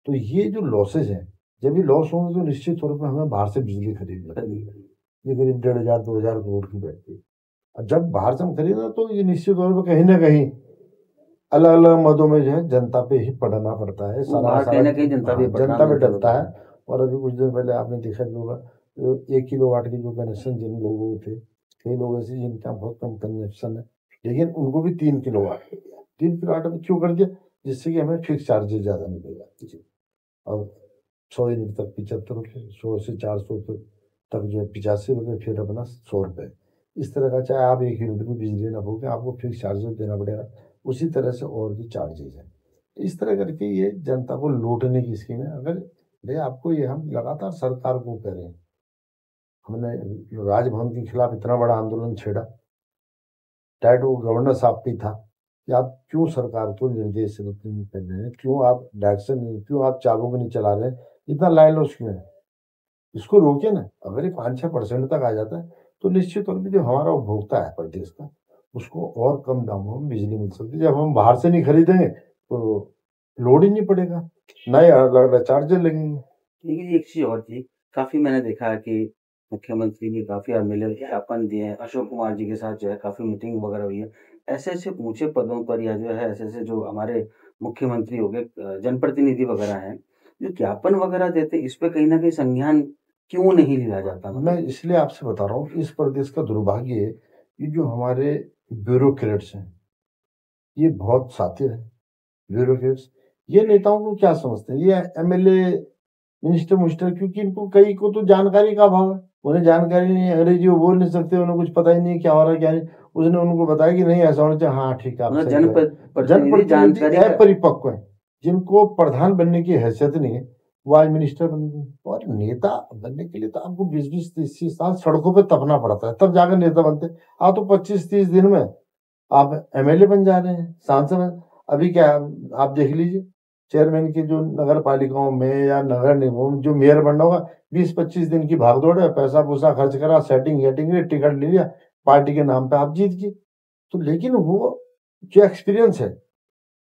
तो ये जो लॉसेज हैं, जब ये लॉस होंगे तो निश्चित तौर पर हमें बाहर से बिजली खरीदनी पड़ेगी। ये करीब 1500-2000 करोड़ की बैठती है। और जब बाहर से हम खरीदना तो ये निश्चित तौर पर कहीं ना कहीं अलग अलग मदों में जो है जनता पे ही पड़ना पड़ता है। सारा कहीं ना कहीं जनता पे डलता है। और अभी कुछ दिन पहले आपने देखा भी होगा, 1 किलोवाट की जो कनेक्शन जिन लोगों को थे, कई लोग ऐसे जिनका बहुत कम कनेक्शन है, लेकिन उनको भी 3 किलोवाट 3 किलोवाट में क्यों कर दिया? जिससे कि हमें फिक्स चार्जेस ज़्यादा मिलेगा। और 100 यूनिट तक 75 रुपये, 100 से 400 तक जो है 85 रुपये, फिर अपना 100 रुपये। इस तरह का, चाहे आप 1 यूनिट में बिजली ना हो, आपको फिक्स चार्जेस देना पड़ेगा। उसी तरह से और भी चार्जेस हैं। इस तरह करके ये जनता को लूटने की स्कीम है। अगर भैया आपको ये हम लगातार सरकार को करें, हमने राजभवन के खिलाफ इतना बड़ा आंदोलन छेड़ा, डायरेक्ट वो गवर्नर साहब भी था कि आप क्यों सरकार को निर्देश नहीं कर रहे हैं, क्यों आप डायरेक्शन, क्यों आप चाबू में नहीं चला रहे हैं, इतना लाइन लॉस क्यों है? इसको रोके ना। अगर ये 5-6% तक आ जाता है तो निश्चित तौर पर जो हमारा उपभोक्ता है प्रदेश का, उसको और कम दामों में बिजली मिल सकती है। जब हम बाहर से नहीं खरीदेंगे तो लोड ही नहीं पड़ेगा, नए अलग अलग चार्जेस लगेंगे। लेकिन एक चीज और थी, काफी मैंने देखा है कि मुख्यमंत्री ने काफी एमएलए ज्ञापन दिए हैं, अशोक कुमार जी के साथ जो है काफी मीटिंग वगैरह हुई है। ऐसे ऐसे ऊंचे पदों पर या जो है ऐसे ऐसे जो हमारे मुख्यमंत्री हो गए, जनप्रतिनिधि वगैरह हैं, जो ज्ञापन वगैरह देते हैं, इस पे कहीं ना कहीं संज्ञान क्यों नहीं लिया जाता? मैं इसलिए आपसे बता रहा हूँ, इस प्रदेश का दुर्भाग्य है कि जो हमारे ब्यूरोक्रेट्स हैं ये बहुत सातिर हैं। ब्यूरोक्रेट्स ये नेताओं को क्या समझते हैं, ये एमएलए मिनिस्टर, क्योंकि इनको कई को तो जानकारी का अभाव है, उन्हें जानकारी नहीं है, अंग्रेजी वो बोल नहीं सकते, उन्हें कुछ पता ही नहीं क्या हो रहा है क्या नहीं। उसने उनको बताया कि नहीं ऐसा होना चाहिए, हाँ ठीक है, आप सही कह रहे हैं। जनप्रतिनिधि अपरिपक्व है, जिनको प्रधान बनने की हैसियत नहीं है, वो आज मिनिस्टर बन गए। और नेता बनने के लिए तो आपको 20-20-30 साल सड़कों पे तपना पड़ता है, तब जाकर नेता बनते हैं। आप तो 25-30 दिन में आप एमएलए बन जा रहे हैं, सांसद। अभी क्या आप देख लीजिए, चेयरमैन की जो नगर पालिकाओं में या नगर निगमों में जो मेयर बनना होगा, 20-25 दिन की भागदौड़ है, पैसा पूसा खर्च करा, सेटिंग टिकट ले लिया, पार्टी के नाम पे आप जीत गए। तो लेकिन वो जो एक्सपीरियंस है,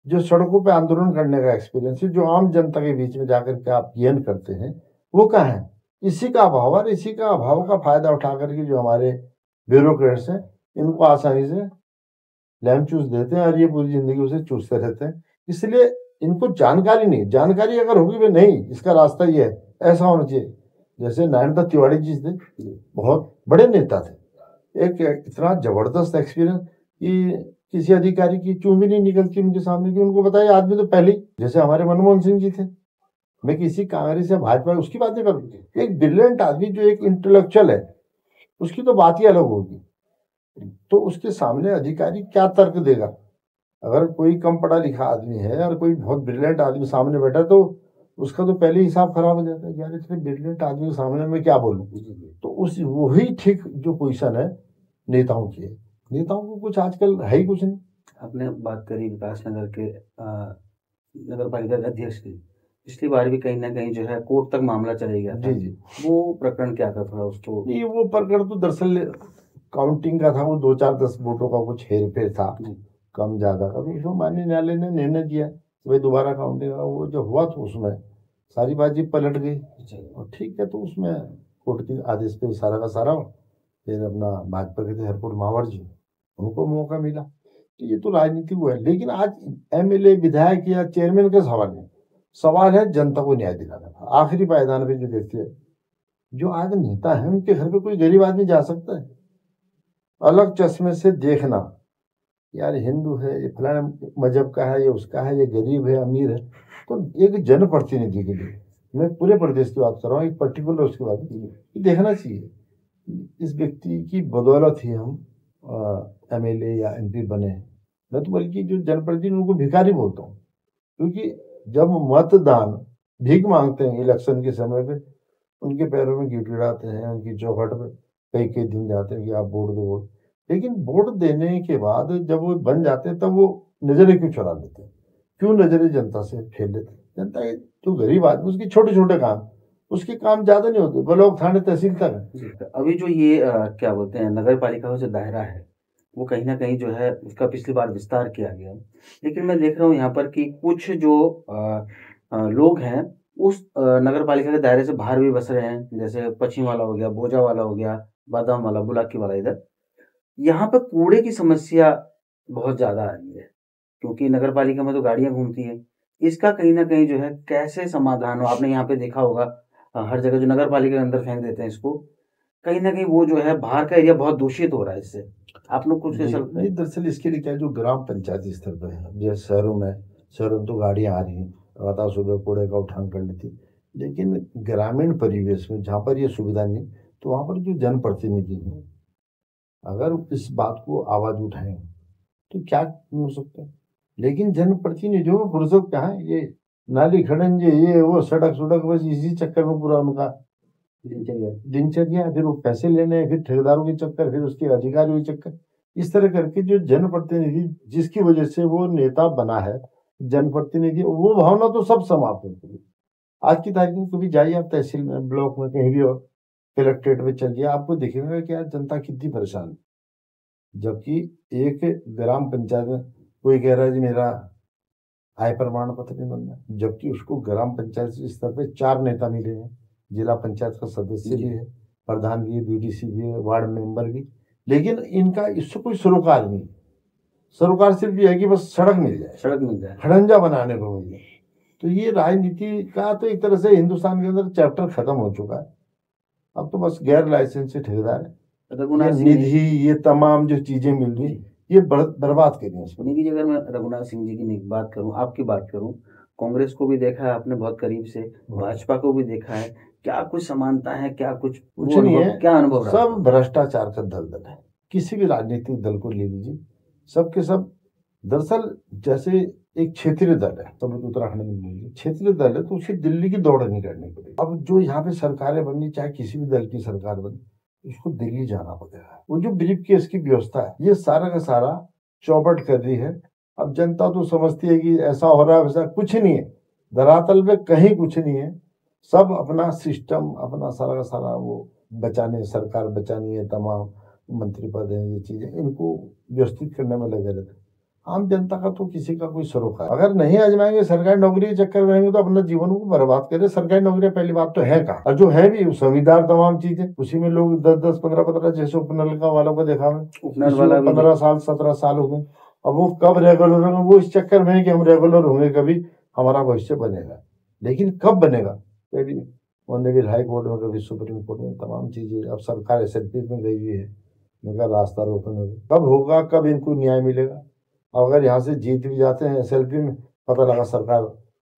जो सड़कों पे आंदोलन करने का एक्सपीरियंस है, जो आम जनता के बीच में जाकर के आप गेन करते हैं, वो कहाँ है? इसी का अभाव है। इसी का अभाव का फायदा उठा करके जो हमारे ब्यूरोक्रेट्स हैं, इनको आसानी से लैम चूस देते हैं और ये पूरी जिंदगी उसे चूसते रहते हैं। इसलिए इनको जानकारी नहीं, जानकारी अगर होगी भी नहीं, इसका रास्ता ये है, ऐसा होना चाहिए। जैसे नरेंद्र तिवारी जी थे, बहुत बड़े नेता थे, एक इतना जबरदस्त एक्सपीरियंस कि किसी अधिकारी की चूं भी नहीं निकलती उनके सामने कि उनको बताया आदमी तो पहले ही, जैसे हमारे मनमोहन सिंह जी थे। मैं किसी कांग्रेस या भाजपा उसकी बात नहीं करूँ, एक ब्रिलियंट आदमी जो एक इंटेलेक्चुअल है, उसकी तो बात ही अलग होगी। तो उसके सामने अधिकारी क्या तर्क देगा? अगर कोई कम पढ़ा लिखा आदमी है और कोई बहुत ब्रिलियंट आदमी सामने बैठा, तो उसका तो पहले हिसाब खराब हो जाता है कि यार इतने ब्रिलियंट आदमी के सामने मैं क्या बोलूं। तो उस वही ठीक जो पोजीशन है नेताओं की है। नेताओं को कुछ आजकल है ही कुछ नहीं। आपने बात करी विकास नगर के नगर पालिका के अध्यक्ष की, पिछली बार भी कहीं ना कहीं जो है कोर्ट तक मामला चले गया था। जी। वो प्रकरण क्या था, थोड़ा उसको? नहीं, वो प्रकरण तो दरअसल काउंटिंग का था, वो 2-4-10 वोटों का कुछ हेरफेर था, कम ज्यादा का। तो उसमें माननीय न्यायालय ने निर्णय दिया भाई दोबारा काउंटिंग का। वो जो हुआ तो उसमें सारी बाजी पलट गई। और ठीक है, तो उसमें कोर्ट के आदेश पे सारा का सारा फिर अपना भाजपा के थे हरपुर मावर जी, उनको मौका मिला। तो ये तो राजनीति हुआ है। लेकिन आज एमएलए, विधायक या चेयरमैन का सवाल नहीं, सवाल है जनता को न्याय दिलाना था। आखिरी पायदान पे जो व्यक्ति है, जो आज नेता है, उनके घर पे कोई गरीब आदमी जा सकता है? अलग चश्मे से देखना, यार हिंदू है, ये फलाना मजहब का है, ये उसका है, ये गरीब है, अमीर है। तो एक जनप्रतिनिधि के लिए, मैं पूरे प्रदेश की बात कर रहा हूँ, एक पर्टिकुलर उसके बात देखना चाहिए। इस व्यक्ति की बदौलत ही हम एमएलए या एमपी बने हैं। मैं तो बल्कि जो जनप्रतिनिधि उनको भिखारी बोलता हूँ, क्योंकि जब मतदान भीख मांगते हैं इलेक्शन के समय पे, उनके पैरों में गिड़गिड़ाते हैं, उनकी चौखट पे कई कई दिन जाते हैं कि आप वोट दो वोट। लेकिन वोट देने के बाद जब वो बन जाते हैं तब वो नजरें क्यों चुरा लेते हैं, क्यों नजरें जनता से फेर लेते हैं। जनता ये जो गरीब आदमी उसके छोटे छोटे काम, उसके काम ज्यादा नहीं होते, ब्लॉक थाने तहसील तक है। जी, तो अभी जो ये क्या बोलते हैं नगर पालिका का जो दायरा है वो कहीं ना कहीं जो है उसका पिछली बार विस्तार किया गया है। लेकिन मैं देख रहा हूँ यहाँ पर कि कुछ जो लोग हैं उस नगर पालिका के दायरे से बाहर भी बस रहे हैं, जैसे पश्चिम वाला हो गया, बोजा वाला हो गया, बादाम वाला, बुलाकी वाला इधर। यहाँ पे कूड़े की समस्या बहुत ज़्यादा आ रही है, क्योंकि नगर पालिका में तो गाड़ियाँ घूमती हैं। इसका कहीं न कहीं जो है कैसे समाधान हो? आपने यहाँ पे देखा होगा हर जगह जो नगर पालिका के अंदर फेंक देते हैं इसको, कहीं न कहीं वो जो है बाहर का एरिया बहुत दूषित हो रहा है इससे। आप लोग कुछ जी ऐसा लगता है? नहीं, दरअसल इसके लिए क्या है, जो ग्राम पंचायत स्तर पर है, जैसे शहरों में तो गाड़ियाँ आ रही हैं, लगातार सुबह कूड़े का उठान कर लेती, लेकिन ग्रामीण परिवेश में जहाँ पर ये सुविधा नहीं, तो वहाँ पर जो जनप्रतिनिधि हैं अगर इस बात को आवाज उठाएं तो क्या हो सकता है। लेकिन जनप्रतिनिधियों में फुर्सत कहाँ है, ये नाली खड़ंजे ये वो सड़क सड़क बस इसी चक्कर में पूरा उनका दिनचर्या, फिर वो पैसे लेने, फिर ठेकेदारों के चक्कर, फिर उसके अधिकारियों के चक्कर, इस तरह करके जो जनप्रतिनिधि जिसकी वजह से वो नेता बना है, जनप्रतिनिधि, वो भावना तो सब समाप्त हो गई। आज की तारीख में कभी जाइए आप तहसील में, ब्लॉक में, कहीं भी, और कलेक्ट्रेट में चलिए, आपको दिखेगा कि यार जनता कितनी परेशान है। जबकि एक ग्राम पंचायत में कोई कह रहा है जी मेरा आय प्रमाण पत्र नहीं बनना, जबकि उसको ग्राम पंचायत स्तर पे 4 नेता मिले हैं, जिला पंचायत का सदस्य भी है, प्रधान भी है, बीडीसी भी है, वार्ड मेंबर भी, लेकिन इनका इससे कोई सरोकार नहीं। सरोकार सिर्फ ये है कि बस सड़क मिल जाए, खड़ंजा बनाने को मिल जाए। तो ये राजनीति का तो एक तरह से हिंदुस्तान के अंदर चैप्टर खत्म हो चुका है। अब तो बस गैर लाइसेंसी ठेकेदार है, ये निधि, ये तमाम जो चीजें मिल रही, ये बर्बाद करी है इसको। उन्हीं की जगह मैं रघुनाथ सिंह जी की नहीं बात करूं, आपकी बात करूं, कांग्रेस को भी देखा है आपने बहुत करीब से, भाजपा को भी देखा है, क्या कुछ समानता है, क्या कुछ वो नहीं अनुभव, है, क्या अनुभव रहा? सब भ्रष्टाचार का दलदल है। किसी भी राजनीतिक दल को ले लीजिए, सबके सब दरअसल जैसे एक क्षेत्रीय दल है, सब उत्तराखंड में लीजिए, क्षेत्रीय दल है तो उसे दिल्ली की दौड़ नहीं करनी पड़ेगी। अब जो यहाँ पे सरकारें बननी, चाहे किसी भी दल की सरकार बने, इसको दिल्ली जाना पड़ेगा। वो जो ब्रीफ केस की व्यवस्था है, ये सारा का सारा चौपट कर रही है। अब जनता तो समझती है कि ऐसा हो रहा है, वैसा कुछ नहीं है, धरातल पे कहीं कुछ नहीं है। सब अपना सिस्टम, अपना सारा का सारा वो बचाने, सरकार बचानी है, तमाम मंत्री पद हैं, ये चीजें इनको व्यवस्थित करने में लगे रहते। आम जनता का तो किसी का कोई सरोकार, अगर नहीं आजमाएंगे, सरकारी नौकरी के चक्कर में रहेंगे तो अपने जीवन को बर्बाद करे। सरकारी नौकरी पहली बात तो है कहाँ, और जो है भी संविधान तमाम चीजें, उसी में लोग 10-10, 15-15, जैसे उपनल वालों को देखा है, 15 साल 17 साल हो गए। अब वो कब रेगुलर होंगे, वो इस चक्कर में है कि हम रेगुलर होंगे, कभी हमारा भविष्य बनेगा, लेकिन कब बनेगा, कभी कभी हाई कोर्ट में, कभी सुप्रीम कोर्ट में, तमाम चीजें। अब सरकार एसएलपी में गई हुई है, इनका रास्ता रोकने में कब होगा, कब इनको न्याय मिलेगा। अगर यहाँ से जीत भी जाते हैं एसएलपी में, पता लगा सरकार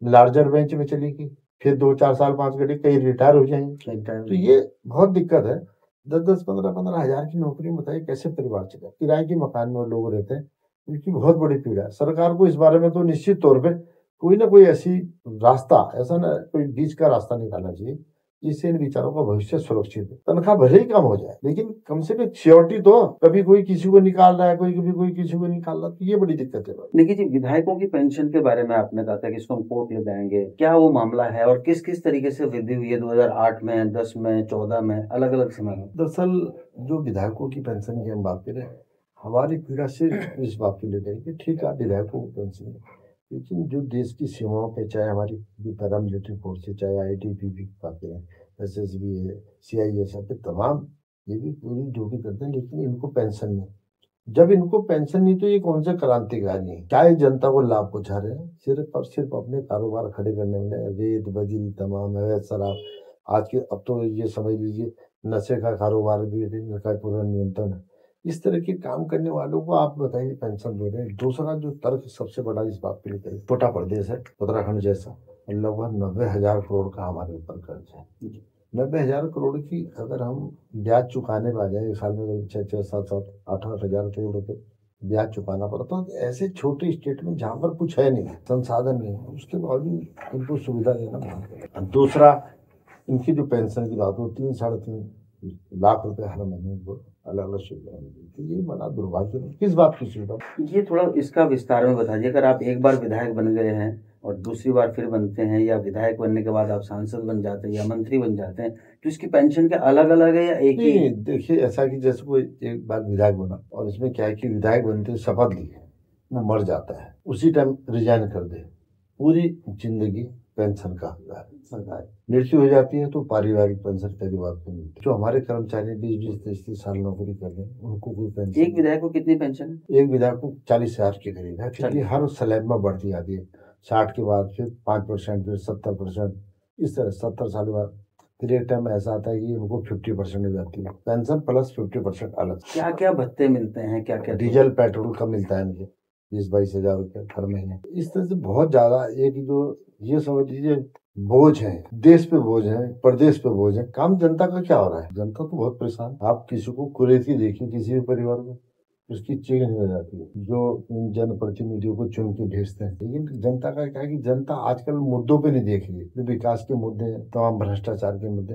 लार्जर बेंच में चली गई, फिर 2-4 साल 5 घंटे कहीं रिटायर हो जाएंगे। तो ये बहुत दिक्कत है। 10-10, 15-15 हजार की नौकरी, बताइए कैसे परिवार चले। किराए के मकान में लोग रहते हैं, इनकी बहुत बड़ी पीड़ा है। सरकार को इस बारे में तो निश्चित तौर पे कोई ना कोई ऐसी रास्ता, ऐसा ना कोई बीच का रास्ता निकालना चाहिए जिससे इन विचारों का भविष्य सुरक्षित है। तनख्वाह भले ही कम हो जाए, लेकिन कम से कम श्योरिटी तो, कभी कोई किसी को निकाल रहा है, कोई किसी को निकाल रहा है, तो ये बड़ी दिक्कत है। देखिए जी, विधायकों की पेंशन के बारे में आपने कहा था कि इसको हम कोर्ट ले जाएंगे, क्या वो मामला है और किस किस तरीके से वृद्धि हुई है 2008 में, 10 में, 14 में, अलग अलग समय में? दरअसल जो विधायकों की पेंशन की हम बात करें, हमारी पीड़ा सिर्फ इस बात की ले जाएगी, ठीक है विधायकों को पेंशन, लेकिन जो देश की सीमाओं पे, चाहे हमारी जो पैरामिलिट्री फोर्स है, चाहे आईटीबीपी की बात करें, एसएसबी है, सीआईएसएफ है, तमाम ये भी पूरी ड्यूटी करते हैं, लेकिन इनको पेंशन नहीं। जब इनको पेंशन नहीं तो ये कौन से क्रांतिकारी हैं, क्या ये जनता को लाभ पहुंचा रहे हैं? सिर्फ और सिर्फ अपने कारोबार खड़े करने में, रेत बजरी तमाम अवैध शराब, आज के अब तो ये समझ लीजिए नशे का कारोबार भी इनका पूरा नियंत्रण है। इस तरह के काम करने वालों को आप बताइए पेंशन दे रहे हैं। दूसरा जो तर्क सबसे बड़ा इस बात के लिए करें, छोटा प्रदेश है उत्तराखंड जैसा, लगभग 90,000 करोड़ का हमारे ऊपर कर्ज है। 90,000 करोड़ की अगर हम ब्याज चुकाने पा जाए, एक साल में 6-6, 7-7, 8-8 हजार करोड़ रुपए ब्याज चुकाना पड़ता है। तो ऐसे छोटे स्टेट में जहाँ पर कुछ है नहीं, संसाधन नहीं, उसके बावजूद इनको सुविधा देना पड़ता है। दूसरा, इनकी जो पेंशन की बात हो, 3-3.5 लाख रुपए हर महीने को अलग अलग सुविधाएं मिली। तो ये बड़ा दुर्भाग्य है। किस बात की सुविधा? ये थोड़ा इसका विस्तार में बताइए। अगर आप एक बार विधायक बन गए हैं और दूसरी बार फिर बनते हैं, या विधायक बनने के बाद आप सांसद बन जाते हैं या मंत्री बन जाते हैं, तो इसकी पेंशन क्या अलग-अलग है या एक ही? नहीं, देखिए ऐसा कि जैसे कोई एक बार विधायक बना और इसमें क्या है कि विधायक बनते शपथ ली, वो मर जाता है, उसी टाइम रिजाइन कर दे, पूरी जिंदगी पेंशन का हकदार है। सरकार मृत्यु हो जाती है तो पारिवारिक पेंशन परिवार को मिलती है। जो हमारे कर्मचारी 20-20, 30-30 साल नौकरी कर रहे हैं उनको कोई पेंशन। एक विधायक को कितनी पेंशन है? एक विधायक को 40,000 के करीब है, क्योंकि हर स्लैब में बढ़ती जाती है। 60 के बाद फिर 5%, फिर 70%, इस तरह 70 साल के बाद फिर एक टाइम ऐसा आता है कि उनको 50% हो जाती है पेंशन, प्लस 50% अलग। क्या क्या भत्ते मिलते हैं, क्या क्या? डीजल पेट्रोल का मिलता है मुझे 20-22 हजार रुपये हर महीने। इस तरह से बहुत ज्यादा एक जो ये समझ लीजिए बोझ है, देश पे बोझ है, प्रदेश पे बोझ है। काम जनता का क्या हो रहा है? जनता तो बहुत परेशान। आप किसी को कुरीति देखिए किसी भी परिवार में, उसकी चीख हो जाती है जो जनप्रतिनिधियों को चुन के भेजते हैं। लेकिन जनता का क्या है कि जनता आजकल मुद्दों पे नहीं देख रही है। जो विकास के मुद्दे हैं, तमाम भ्रष्टाचार के मुद्दे,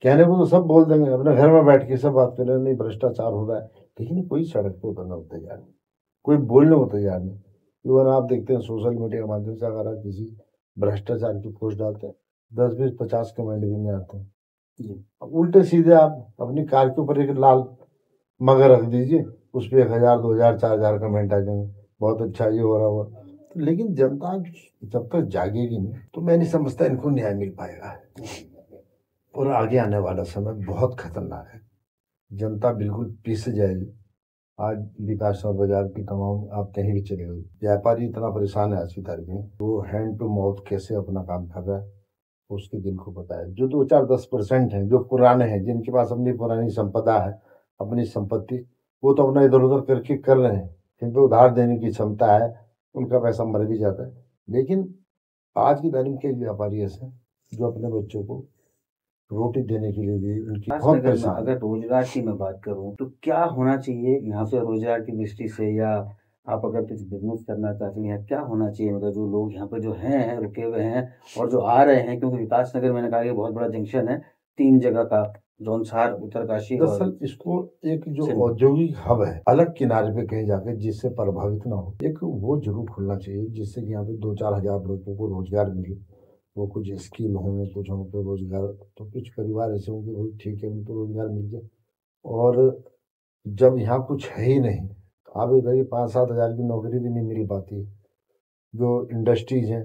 कहने को तो सब बोल देंगे, अपने घर में बैठ के सब बात कर रहे हैं, नहीं भ्रष्टाचार हो रहा है, लेकिन कोई सड़क पे उतरना को तैयार नहीं, कोई बोलने को तैयार नहीं। इवन आप देखते हैं सोशल मीडिया के माध्यम से अगर आप किसी भ्रष्टाचार की पोस्ट डालते हैं, 10-20-50 कमेंट भी नहीं आते हैं। अब उल्टे सीधे आप अपनी कार के ऊपर एक लाल मगर रख दीजिए, उस पर 1,000, 2,000, 4,000 कमेंट आ जाएंगे, बहुत अच्छा ये हो रहा हुआ। तो लेकिन जनता जब तक जागेगी नहीं तो मैं नहीं समझता इनको न्याय मिल पाएगा। और आगे आने वाला समय बहुत खतरनाक है, जनता बिल्कुल पिस जाएगी। आज विकास और बाजार की तमाम आप कहीं भी चले गए, व्यापारी इतना परेशान है आज की तारीख में, वो हैंड टू माउथ कैसे अपना काम कर रहा है उसके दिन को पता है। जो 2-4-10% हैं जो पुराने हैं, जिनके पास अपनी पुरानी संपदा है, अपनी संपत्ति, वो तो अपना इधर उधर करके कर रहे हैं, जिनको उधार देने की क्षमता है उनका पैसा मर भी जाता है। लेकिन आज की तारीख के व्यापारी ऐसे हैं जो अपने बच्चों को रोटी देने के लिए भी उनकी बहुत अगर परेशान। अगर रोजगार की मैं बात करूं तो क्या होना चाहिए यहाँ पे रोजगार की दृष्टि से, या आप अगर कुछ बिजनेस करना चाहते हैं, क्या होना चाहिए? मतलब जो लोग यहाँ पे जो हैं रुके हुए हैं और जो आ रहे हैं, क्योंकि विकास नगर मैंने कहा कि बहुत बड़ा जंक्शन है 3 जगह का, जौनसार, उत्तरकाशी और दरअसल इसको एक जो सिंध। औद्योगिक हब है अलग किनारे पे कहीं जाके जिससे प्रभावित ना हो, एक वो जरूर खुलना चाहिए जिससे कि यहाँ पे 2-4 हजार लोगों को रोजगार मिले। वो कुछ स्किल होंगे, कुछ उनको रोजगार, तो कुछ परिवार ऐसे होंगे भाई ठीक है उनको रोजगार मिल जाए। और जब यहाँ कुछ है ही नहीं तो आप इधर 5-7 हजार की नौकरी भी नहीं मिल पाती। जो इंडस्ट्रीज हैं,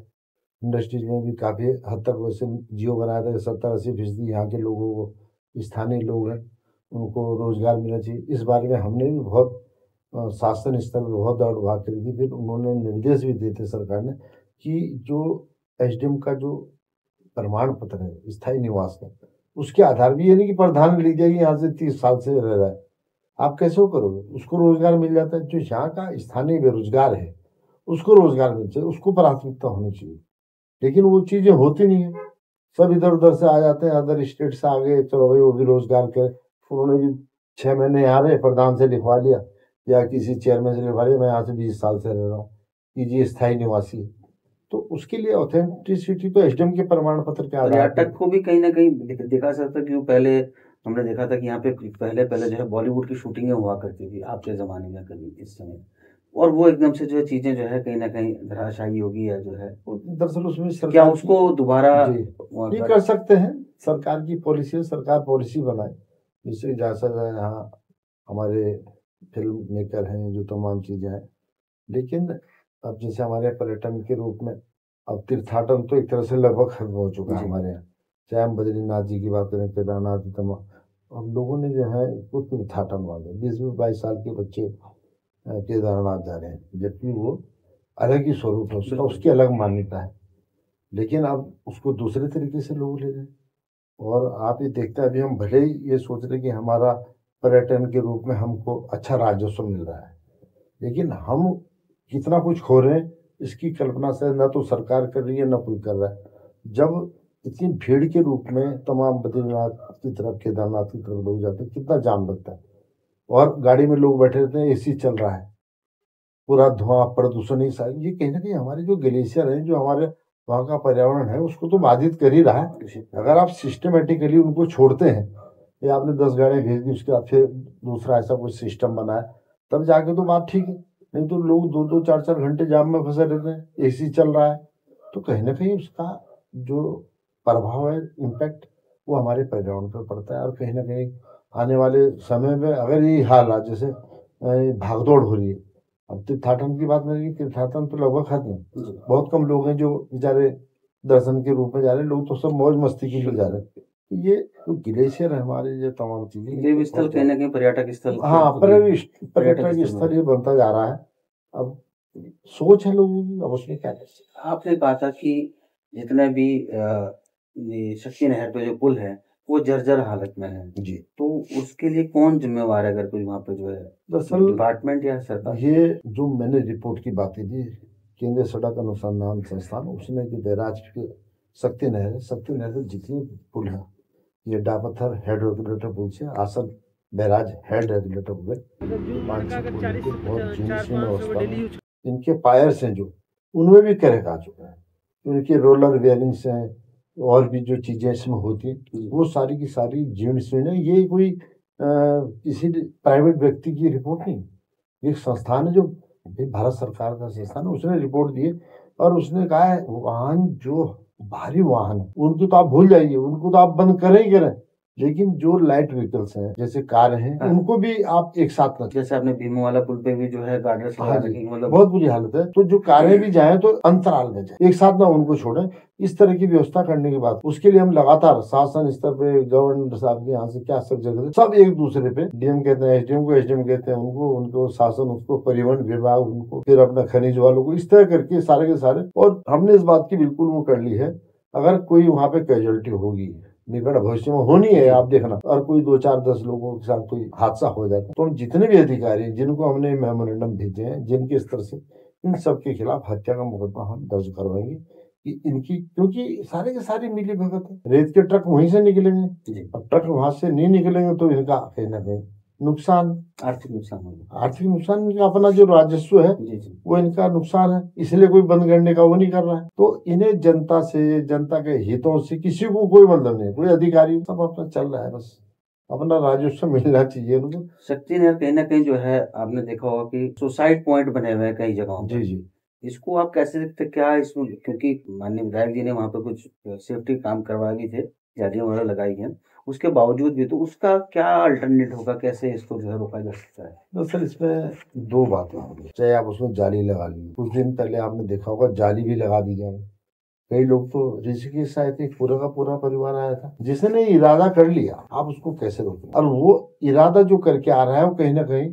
इंडस्ट्रीज में भी काफ़ी हद तक वैसे जियो बनाया था 70-80% यहाँ के लोगों को, स्थानीय लोग हैं, उनको रोजगार मिलना चाहिए। इस बारे में हमने भी बहुत शासन स्तर पर बहुत दौड़ भाग करी थी। फिर उन्होंने निर्देश भी दिए थे सरकार ने कि जो एसडीएम का जो प्रमाण पत्र है स्थायी निवास का, उसके आधार भी ये नहीं कि प्रधान लिख जाएगी यहाँ से 30 साल से रह रहा है, आप कैसे वो करोगे? उसको रोजगार मिल जाता है। जो यहाँ का स्थानीय बेरोजगार है उसको रोजगार मिल चाहिए, उसको प्राथमिकता होनी चाहिए। लेकिन वो चीजें होती नहीं है, सब इधर उधर से आ जाते हैं, अदर स्टेट से आ गए, चलो भाई वो भी रोजगार करे। उन्होंने भी 6 महीने यहाँ रहे, प्रधान से लिखवा लिया या किसी चेयरमैन से लिखवा लिया, मैं यहाँ से 20 साल से रह रहा हूँ, कीजिए स्थायी निवासी। तो उसके लिए ऑथेंटिसिटी तो एसडीएम के प्रमाण पत्र के आधार पर। पर्यटक को भी कहीं ना कहीं दिखा सकता है कि वो पहले हमने देखा था कि यहाँ पे पहले पहले जो है बॉलीवुड की शूटिंगें हुआ करती थी आपके ज़माने में, कभी इस समय, और वो एकदम से जो है चीज़ें जो है कहीं ना कहीं धराशायी होगी, या जो है दरअसल उसमें क्या सरकार उसको दोबारा जी ये कर सकते हैं, सरकार की पॉलिसी है, सरकार पॉलिसी बनाए जिससे जैसा यहाँ हमारे फिल्म मेकर हैं जो तमाम चीज़ें हैं। लेकिन अब जैसे हमारे पर्यटन के रूप में अब तीर्थाटन तो एक तरह से लगभग खत्म हो चुका है जी। हमारे यहाँ। चाहे हम बद्रीनाथ जी की बात करें, केदारनाथ, तमाम अब लोगों ने जो है वो तीर्थाटन वाले 20-22 साल के बच्चे केदारनाथ जा रहे हैं, जबकि वो अलग ही स्वरूप है, उसका उसकी अलग मान्यता है। लेकिन अब उसको दूसरे तरीके से लोग ले रहे हैं। और आप ये देखते हैं अभी हम भले ही ये सोच रहे कि हमारा पर्यटन के रूप में हमको अच्छा राजस्व मिल रहा है, लेकिन हम कितना कुछ खो रहे हैं इसकी कल्पना से ना तो सरकार कर रही है ना कोई कर रहा है। जब इतनी भीड़ के रूप में तमाम बद्रीनाथ की तरफ, केदारनाथ की तरफ लोग जाते हैं, कितना जाम लगता है, और गाड़ी में लोग बैठे रहते हैं, एसी चल रहा है, पूरा धुआं प्रदूषण ही सारी, ये कहीं ना कहीं हमारे जो ग्लेशियर है, जो हमारे वहाँ का पर्यावरण है, उसको तो बाधित कर ही रहा है। अगर आप सिस्टमेटिकली उनको छोड़ते हैं ये आपने 10 गाड़ियाँ भेज दी, उसके बाद फिर दूसरा ऐसा कुछ सिस्टम बनाया, तब जाके तो बात ठीक है। नहीं तो लोग 2-2 4-4 घंटे जाम में फंसे रहते हैं, एसी चल रहा है, तो कहीं ना कहीं उसका जो प्रभाव है, इम्पैक्ट, वो हमारे पर्यावरण पर पड़ता है। और कहीं ना कहीं आने वाले समय में अगर ये हाल है, जैसे भागदौड़ हो रही है, अब तीर्थाटन की बात नहीं, तीर्थाटन तो लगभग खत्म है, बहुत कम लोग हैं जो बेचारे दर्शन के रूप में जा रहे हैं, लोग तो सब मौज मस्ती के लिए जा रहे हैं। ये जो ग्लेशियर है हमारे, ये तमाम चीजें, देव स्थल कहीं ना कहीं पर्यटक स्थल, हाँ पर्यटक स्थल स्थल ये बनता जा रहा है। अब सोच है लोगों की, अब उसमें क्या कर सकते आपने कहा था कि जितने भी ये शक्ति नहर पे जो पुल है वो जर्जर हालत में है, हैं। जी, तो उसके लिए कौन जिम्मेवार है? अगर कोई वहाँ पे जो है दरअसल डिपार्टमेंट या सरकार? ये जो मैंने रिपोर्ट की बातें दी, केंद्रीय सड़क अनुसंधान संस्थान, उसने जो बैराज के शक्ति नहर है, शक्ति नहर पे जितनी पुल है, ये डापत्थर हेड रेगुलेटर पुल से आसन बैराज हेड रेगुलेटर पुल है, 5-6 पुल हैं जो बहुत जीर्णशीर्ण अवस्था में, इनके पायर्स हैं जो, उनमें भी क्रैक आ चुका है, उनके रोलर बेयरिंग्स हैं, और भी जो चीजें इसमें होती हैं वो सारी की सारी जीर्ण शीर्ण है। ये कोई किसी प्राइवेट व्यक्ति की रिपोर्ट नहीं, एक संस्थान है जो भारत सरकार का संस्थान है, उसने रिपोर्ट दी है। और उसने कहा है वाहन जो भारी वाहन है उनको तो आप भूल जाइए, उनको तो आप बंद करें ही करें, लेकिन जो लाइट व्हीकल्स हैं जैसे कार हैं, हाँ। उनको भी आप एक साथ रखें। जैसे आपने भीमो वाला पुल पे भी जो है गार्डर्स लगा हाँ रखे जी, हैं, मतलब बहुत बुरी हालत है। तो जो कारें भी जाएं तो अंतराल में जाए, एक साथ ना उनको छोड़ें। इस तरह की व्यवस्था करने के बाद उसके लिए हम लगातार शासन स्तर पे, गवर्नर साहब के यहाँ से क्या सब जगह सब एक दूसरे पे, डीएम कहते हैं एसडीएम को, एसडीएम कहते हैं उनको, उनको शासन, उसको परिवहन विभाग, उनको फिर अपना खनिज वालों को, इस तरह करके सारे के सारे। और हमने इस बात की बिल्कुल वो कर ली है, अगर कोई वहाँ पे कैजुअलिटी होगी, निकट भविष्य में होनी है, आप देखना, और कोई 2-4-10 लोगों के साथ कोई हादसा हो जाता है, तो हम जितने भी अधिकारी हैं जिनको हमने मेमोरेंडम भेजे हैं, जिनके स्तर से, इन सब के खिलाफ हत्या का मुकदमा हम दर्ज करवाएंगे कि इनकी, क्योंकि सारे के सारे मिली भगत है, रेत के ट्रक वहीं से निकलेंगे, अब ट्रक वहां से नहीं निकलेंगे तो इनका कहीं ना कहीं नुकसान, आर्थिक नुकसान होगा। आर्थिक नुकसान, इनका अपना जो राजस्व है वो इनका नुकसान है, इसलिए कोई बंद करने का वो नहीं कर रहा है। तो इन्हें जनता से, जनता के हितों से किसी को कोई मतलब नहीं, कोई अधिकारी, सब अपना चल रहा है, बस अपना राजस्व मिलना चाहिए उनको। शक्ति नहर कहीं ना कहीं जो है आपने देखा होगा कि सुसाइड पॉइंट बने हुए हैं कई जगहों पर। जी, इसको आप कैसे देखते, क्या इसमें, क्योंकि माननीय विधायक जी ने वहाँ पे कुछ सेफ्टी काम करवाए भी थे, जालियां वगैरह लगाई गई, उसके बावजूद भी, तो उसका क्या अल्टरनेट होगा, कैसे इसको जो है रोका जा सकता है? दरअसल इसमें दो बातें होंगी, चाहे आप उसमें जाली लगा ली, कुछ दिन पहले आपने देखा होगा जाली भी लगा दी जाए, कई लोग तो ऋषिकेश आए थे, पूरा का पूरा परिवार आया था, जिसने इरादा कर लिया, आप उसको कैसे रोकें? और वो इरादा जो करके आ रहा है वो कहीं ना कहीं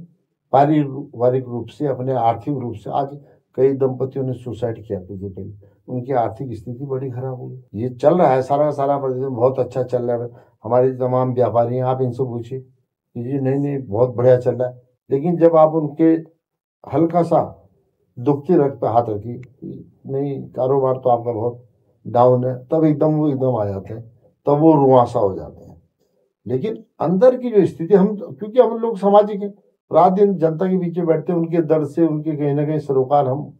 पारिवारिक रूप से, अपने आर्थिक रूप से, आज कई दंपतियों ने सुसाइड किया, क्योंकि उनकी आर्थिक स्थिति बड़ी खराब हो गई। ये चल रहा है सारा का सारा, बहुत अच्छा चल रहा है, हमारे तमाम व्यापारी हैं, आप इनसे पूछिए कि जी नहीं नहीं बहुत बढ़िया चल रहा है, लेकिन जब आप उनके हल्का सा दुखती रख पे हाथ रखी, नहीं कारोबार तो आपका बहुत डाउन है, तब एकदम वो एकदम आ जाते हैं, तब वो रुआंसा हो जाते हैं। लेकिन अंदर की जो स्थिति, हम क्योंकि हम लोग सामाजिक हैं, रात दिन जनता के बीच में बैठते हैं, उनके दर्द से, उनके कहीं ना कहीं सरोकार हम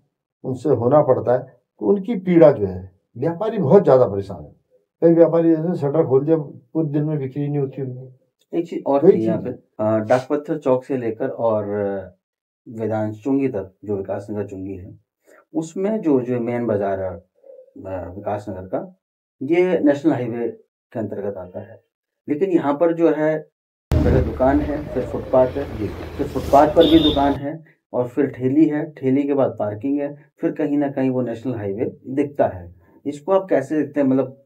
उनसे होना पड़ता है, तो उनकी पीड़ा जो है, व्यापारी बहुत ज्यादा परेशान है। कई व्यापारी जैसे शटर खोल दिया, कुछ दिन में बिक्री नहीं होती उनकी। एक चीज और थी यहाँ पे, डाकपत्थर चौक से लेकर और वेदांत चुंगी तक, जो विकास नगर चुंगी है, उसमें जो जो मेन बाजार है विकास नगर का, ये नेशनल हाईवे के अंतर्गत आता है। लेकिन यहाँ पर जो है पहले दुकान है, फिर फुटपाथ है, फिर फुटपाथ पर भी दुकान है, और फिर ठेली है, ठेली के बाद पार्किंग है, फिर कहीं ना कहीं वो नेशनल हाईवे दिखता है। इसको आप कैसे देखते हैं? मतलब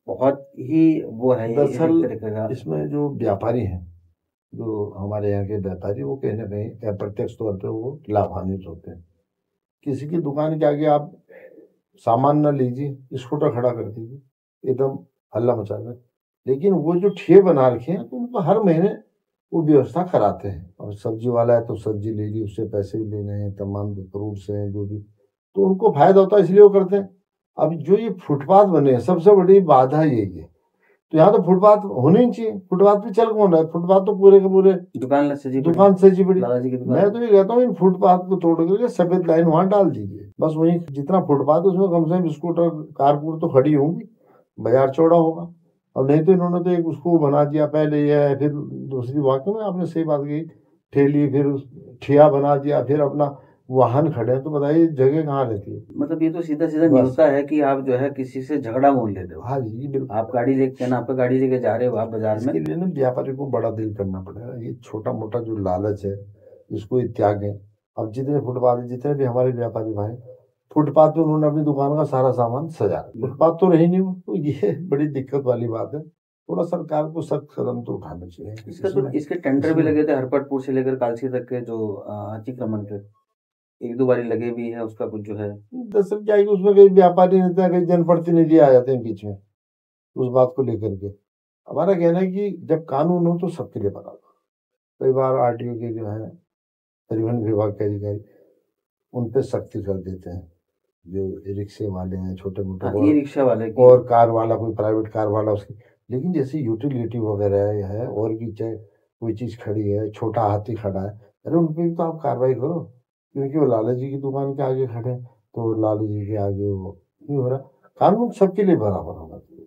बहुत ही वो है ये एक दरअसल तरीके का। इसमें जो व्यापारी हैं, जो हमारे यहाँ के व्यापारी, वो कहीं ना कहीं अप्रत्यक्ष तौर पे वो लाभान्वित होते हैं। किसी की दुकान के आगे आप सामान न लीजिए, स्कूटर खड़ा कर दीजिए, एकदम हल्ला मचा दें, लेकिन वो जो ठेले बना रखे हैं तो उनको हर महीने वो व्यवस्था कराते हैं। और सब्जी वाला है तो सब्जी ले ली, उससे पैसे भी लेने हैं, तमाम फ्रूट्स हैं जो भी, तो उनको फायदा होता है, इसलिए वो करते हैं। अब जो ये फुटपाथ बने हैं, सबसे बड़ी बाधा यही है, तो यहाँ तो फुटपाथ होने ही चाहिए, फुटपाथ पे चल कौन रहा है? फुटपाथ तो पूरे के पूरे दुकान सजी पड़ी, दुकान सजी पड़ी। दादाजी की दुकान। मैं तो ये कहता हूँ इन फुटपाथ को तोड़ करके सफेद लाइन वहां डाल दीजिए, बस वही जितना फुटपाथ है उसमें कम से कम स्कूटर कारपूर तो खड़ी होंगी, बाजार चौड़ा होगा, अब नहीं तो इन्होंने तो एक उसको बना दिया पहले, ये है, फिर दूसरी वाक्य में आपने सही बात कही, ठेली, फिर ठिया बना दिया, फिर अपना वाहन खड़े हैं, तो बताइए जगह कहाँ रहती है। मतलब ये तो सीधा सीधा बस न्योता है कि आप जो है किसी से झगड़ा मोल लेते हो। हाँ जी बिल्कुल। आप गाड़ी लेके ना, आप गाड़ी लेके जा रहे हो आप बाजार में। इसके लिए ना व्यापारी को बड़ा दिल करना पड़ेगा, ये छोटा मोटा जो लालच है इसको ये त्यागें। अब जितने फुटपाथ, जितने भी हमारे व्यापारी भाई, फुटपाथ पे उन्होंने अपनी दुकान का सारा सामान सजा, फुटपाथ तो रही नहीं वो, तो ये बड़ी दिक्कत वाली बात है। थोड़ा सरकार को सख्त कदम तो उठाना चाहिए इसका तो इसमें। इसके टेंडर भी लगे थे हरपटपुर से लेकर कालसी तक के, जो अतिक्रमण के एक दो बारी लगे भी है, उसका कुछ जो है। दरअसल क्या है कि उसमें कई व्यापारी नेता, कई जनप्रतिनिधि आ जाते हैं बीच में उस बात को लेकर के। हमारा कहना है कि जब कानून हो तो सबके लिए बराबर। कई बार आरटीओ के जो है, परिवहन विभाग के अधिकारी, उन पे सख्ती कर देते हैं, जो रिक्शे वाले हैं छोटे मोटे, हाँ, ई रिक्शा वाले की। और कार वाला, कोई प्राइवेट कार वाला उसकी। लेकिन जैसे यूटिलिटी वगैरह है और भी, चाहे कोई चीज़ खड़ी है, छोटा हाथी खड़ा है, अरे उन पे भी तो आप कार्रवाई करो, क्योंकि वो लाला जी की दुकान के आगे खड़े हैं, तो लालू जी के आगे वो नहीं हो रहा। कानून सबके लिए बराबर होना चाहिए,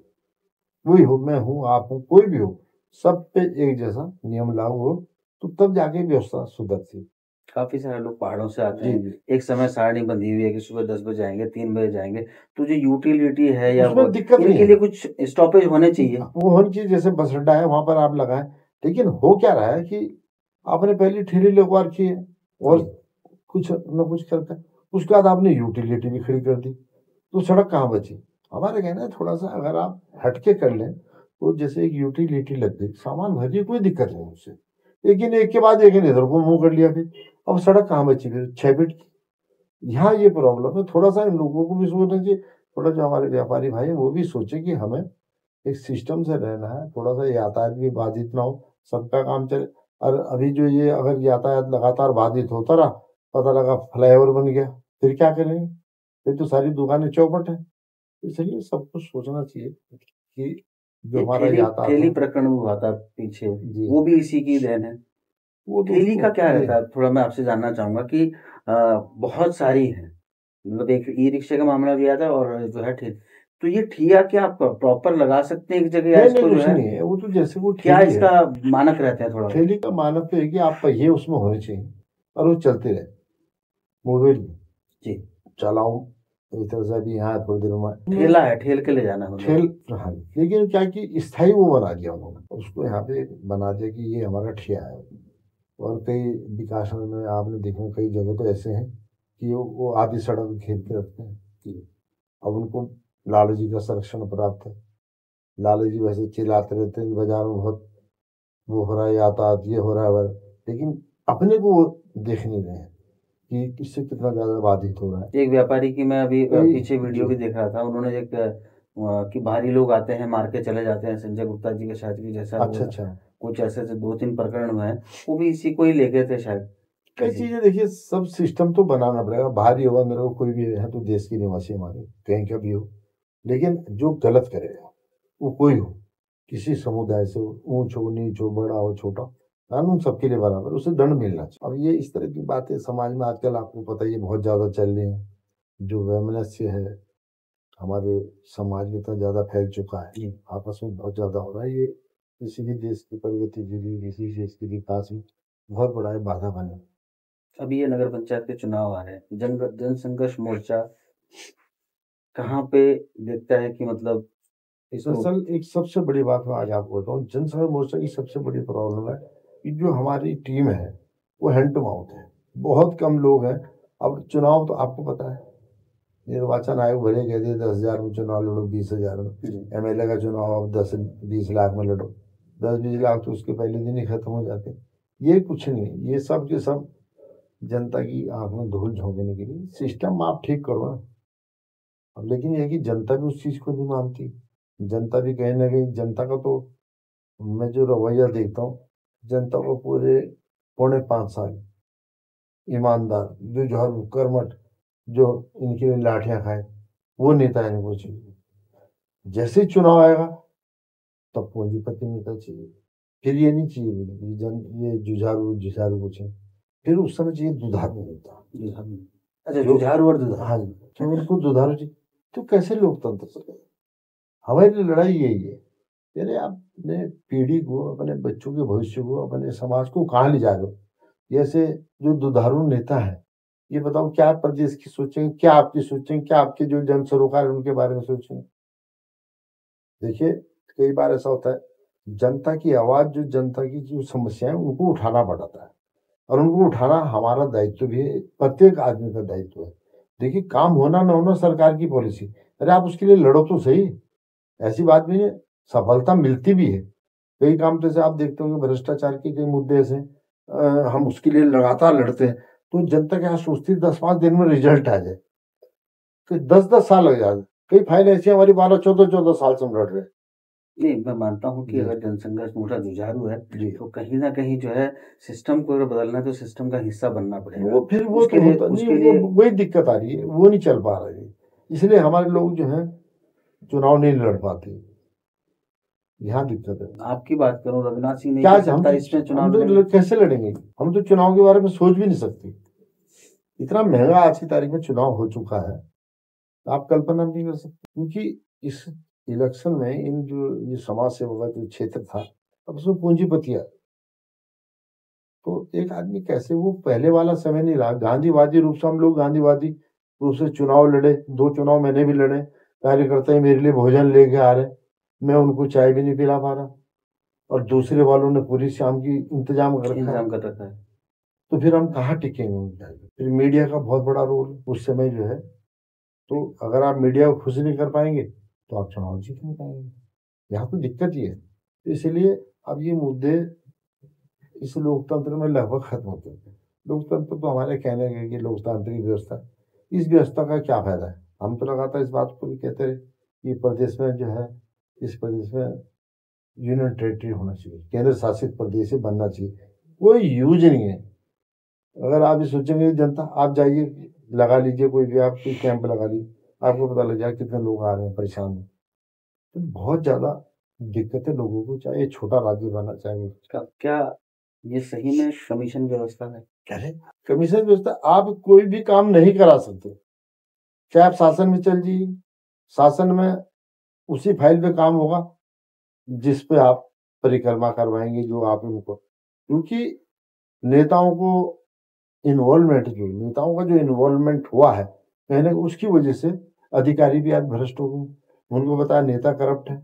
वही हो, मैं हूँ, आप हूँ, कोई भी हो, सब पे एक जैसा नियम लागू हो, तो तब जाके व्यवस्था सुधरती। काफी सारे लोग पहाड़ों से आते जी हैं। जी, एक समय सारणी बंधी हुई है कि सुबह 10 बजे आएंगे, 3 बजे जाएंगे। तो जो यूटिलिटी है या वो, उसमें दिक्कत नहीं इनके है, लिए कुछ स्टॉपेज होने चाहिए। वो होनी चाहिए, जैसे बस अड्डा है वहां पर आप लगाएं। लेकिन हो क्या रहा है कि आपने पहले ठेली लगवा रखी है और कुछ न कुछ करके, उसके बाद आपने यूटिलिटी भी खड़ी कर दी, तो सड़क कहाँ बची। हमारा कहना है थोड़ा सा अगर आप हटके कर लें, तो जैसे एक यूटिलिटी लग गई, सामान भरिए, कोई दिक्कत नहीं उससे, लेकिन एक के बाद एक इधर को मुंह कर लिया, फिर अब सड़क कहाँ बची, फिर 6 फीट की। यहाँ ये प्रॉब्लम है, थोड़ा सा इन लोगों को भी सोचना चाहिए, थोड़ा जो हमारे व्यापारी भाई हैं वो भी सोचे कि हमें एक सिस्टम से रहना है, थोड़ा सा यातायात भी बाधित ना हो, सबका काम चले। और अभी जो ये अगर यातायात लगातार बाधित होता रहा, पता लगा फ्लाईओवर बन गया, फिर क्या करेंगे, फिर तो सारी दुकानें चौपट है। इसलिए सबको सोचना चाहिए कि जो ये हमारा ठेली यातायात ठेली है। प्रकरण हुआ था पीछे, जी, वो भी इसी की देन है। वो तो ठेली उसको का क्या जी, रहता है, थोड़ा मैं आपसे जानना चाहूंगा कि अ, बहुत सारी है। मतलब एक ई रिक्शे का मामला भी आया था और जो है ठेली, तो ये ठिया क्या आप प्रॉपर लगा सकते हैं एक जगह, या नहीं नहीं इसको जो कुछ है नहीं है, वो तो जैसे वो क्या ठेली है। इसका मानक रहते हैं थोड़ा वो। ठेली का मानक तो है कि आप पहिए उसमें होने चाहिए और वो चलते रहे, मोबाइल जी। चलाओ, इस तरह से अभी यहाँ थोड़ी देर में ठेला है, ठेल के ले जाना है ठेल, मतलब। हाँ, लेकिन क्या कि स्थाई वो बना दिया उन्होंने, उसको यहाँ पे बना दिया कि ये हमारा ठिया है। और कई विकास में आपने देखा, कई जगह तो ऐसे हैं कि वो आधी सड़क खेत पे रखते हैं कि अब उनको लालू जी का संरक्षण प्राप्त है। लालू जी वैसे चिल्लाते रहते हैं बाजार में, बहुत वो हो रहा है, यातायात ये हो रहा है लेकिन अपने को वो देख नहीं रहे हैं कि इससे कितना ज्यादा बाधित हो रहा है। एक व्यापारी की मैं अभी कई पीछे वीडियो जी, भी देख रहा था, उन्होंने एक कि भारी लोग आते हैं, मार के चले जाते हैं, संजय गुप्ता जी के साथ भी जैसा अच्छा हुआ। अच्छा। कुछ ऐसे ऐसे 2-3 प्रकरण हुए हैं, वो भी इसी को ही लेके थे शायद। कई इसी। चीजें देखिए, सब सिस्टम तो बनाना पड़ेगा, भारी होगा मेरे को, कोई भी है तो देश की निवासी हमारे कहीं का भी हो, लेकिन जो गलत करेगा वो कोई हो, किसी समुदाय से हो, ऊंच हो नीच हो, बड़ा हो छोटा, कानून सबके लिए बराबर, उसे दंड मिलना चाहिए। अब ये इस तरह की बातें समाज में आजकल आपको पता ही है बहुत ज्यादा चल रही हैं, जो वैमनस्य है हमारे समाज में इतना ज्यादा फैल चुका है, जी। आपस में बहुत ज्यादा हो रहा है, ये किसी भी देश की प्रगति के लिए, किसी देश के विकास में बहुत बड़ा एक बाधा बने। अभी ये नगर पंचायत के चुनाव आ रहे हैं, जन संघर्ष मोर्चा कहाँ पे देखता है कि मतलब इसको। दरअसल एक सबसे बड़ी बात मैं आज आपको बताऊँ, जनसंघ मोर्चा की सबसे बड़ी प्रॉब्लम है कि जो हमारी टीम है वो हैंड टू माउथ है, बहुत कम लोग हैं। अब चुनाव तो आपको पता है, निर्वाचन आयोग भले कह दिए 10,000 में चुनाव लड़ो, 20,000 में, एमएलए का चुनाव अब 10-20 लाख में लड़ो, 10-20 लाख तो उसके पहले दिन ही खत्म हो जाते। ये कुछ नहीं, ये सब के सब जनता की आंख में धूल झोंकने के लिए सिस्टम आप ठीक करो ना। अब लेकिन ये है कि जनता भी उस चीज को नहीं मानती, जनता भी कहीं ना कहीं, जनता का तो मैं जो रवैया देखता हूँ, जनता को पूरे 4.5 साल ईमानदार, जो कर्मठ, जो इनके लिए लाठियां खाए, वो नेता इनको चाहिए। जैसे ही चुनाव आएगा तब पूंजीपति नेता चाहिए, फिर ये नहीं चाहिए कि ये जुझारू जुझारू कुछ है, फिर उस समय चाहिए दुधारू नेता। जुझारू। अच्छा, जो जुझारू और दुधारू। हाँ जी, जो उनको दुधारू चाहिए, तो कैसे लोकतंत्र चलेगा। हमारी लड़ाई यही है यानी आप अपने पीढ़ी को, अपने बच्चों के भविष्य को, अपने समाज को कहाँ ले जा रहे हो? जैसे जो दुधारू नेता है, ये बताओ क्या प्रदेश की सोचेंगे, क्या आपकी सोचेंगे, क्या आपके जो जन सरोकार है उनके बारे में सोचेंगे? देखिए, कई बार ऐसा होता है, जनता की आवाज़, जो जनता की जो समस्याएँ उनको उठाना पड़ता है, और उनको उठाना हमारा दायित्व भी है, प्रत्येक आदमी का दायित्व है। देखिए, काम होना ना होना सरकार की पॉलिसी, अरे आप उसके लिए लड़ो तो सही, ऐसी बात नहीं है, सफलता मिलती भी है। कई काम तो जैसे आप देखते होंगे, भ्रष्टाचार के कई मुद्दे ऐसे हैं, हम उसके लिए लगातार लड़ते हैं, तो जनता क्या सोचती है 10-5 दिन में रिजल्ट आ जाए, तो 10-10 साल लग जाते हैं। कई फाइल ऐसी हैं हमारी 12-14 साल से हम लड़ रहे हैं। नहीं, मैं मानता हूँ कि जी, अगर जनसंघर्ष मोटा जुझारू है, जी। तो कहीं न कहीं जो है सिस्टम को अगर बदलना है तो सिस्टम का हिस्सा बनना पड़ेगा। वो उसके तो लिए होता नहीं, उसके लिए वही दिक्कत आ रही है, वो नहीं चल पा रही है। इसलिए हमारे लोग जो हैं चुनाव नहीं लड़ पाते, यहाँ दिक्कत है। आपकी बात करूँ, रघुनाथ सिंह नहीं क्या कर हम सकता, इसमें तो हम चुनाव तो लड़ेंगे? कैसे लड़ेंगे? हम तो चुनाव के बारे में सोच भी नहीं सकते। इतना महंगा आज की तारीख में चुनाव हो चुका है, आप कल्पना नहीं कर सकते। क्योंकि इस इलेक्शन में इन जो ये समाज सेवा का जो क्षेत्र था, अब उसमें पूंजीपति है, तो एक आदमी कैसे, वो पहले वाला समय नहीं रहा। गांधीवादी रूप से हम लोग गांधीवादी रूप से चुनाव लड़े, 2 चुनाव मैंने भी लड़े, कार्यकर्ता ही मेरे लिए भोजन लेके आ रहे, मैं उनको चाय भी नहीं पिला पा रहा, और दूसरे वालों ने पूरी शाम की इंतजाम कर रखा है। इंतज़ाम कर रखा है। तो फिर हम कहाँ टिकेंगे उनके आगे? फिर मीडिया का बहुत बड़ा रोल है उस समय जो है, तो अगर आप मीडिया को खुश नहीं कर पाएंगे तो आप चुनाव जीत नहीं पाएंगे। यहाँ तो दिक्कत ये है, तो इसलिए अब ये मुद्दे इस लोकतंत्र में लगभग खत्म हो चुके हैं। लोकतंत्र तो हमारे कहने के कि लोकतांत्रिक व्यवस्था, इस व्यवस्था का क्या फायदा है? हम तो लगातार इस बात को भी कहते रहे कि प्रदेश में जो है, इस प्रदेश में यूनियन टेरिटरी होना चाहिए, केंद्र शासित प्रदेश ही बनना चाहिए। कोई यूज नहीं है। अगर आप ये सोचेंगे जनता, आप जाइए, लगा लीजिए कोई भी, आप कोई कैंप लगा लीजिए, आपको पता लग जाए कितने लोग आ रहे हैं परेशान हैं। तो बहुत ज्यादा दिक्कतें लोगों को, चाहे छोटा राज्य बना चाहे। क्या ये सही में कमीशन व्यवस्था है? अरे, कमीशन व्यवस्था, आप कोई भी काम नहीं करा सकते, चाहे आप शासन में चल जाइए, शासन में उसी फाइल पे काम होगा जिस पे आप परिक्रमा करवाएंगे, जो आप उनको, क्योंकि नेताओं को इन्वॉल्वमेंट, जो नेताओं का जो इन्वॉल्वमेंट हुआ है, कहीं ना उसकी वजह से अधिकारी भी आज भ्रष्ट हो गए। उनको बताया नेता करप्ट है,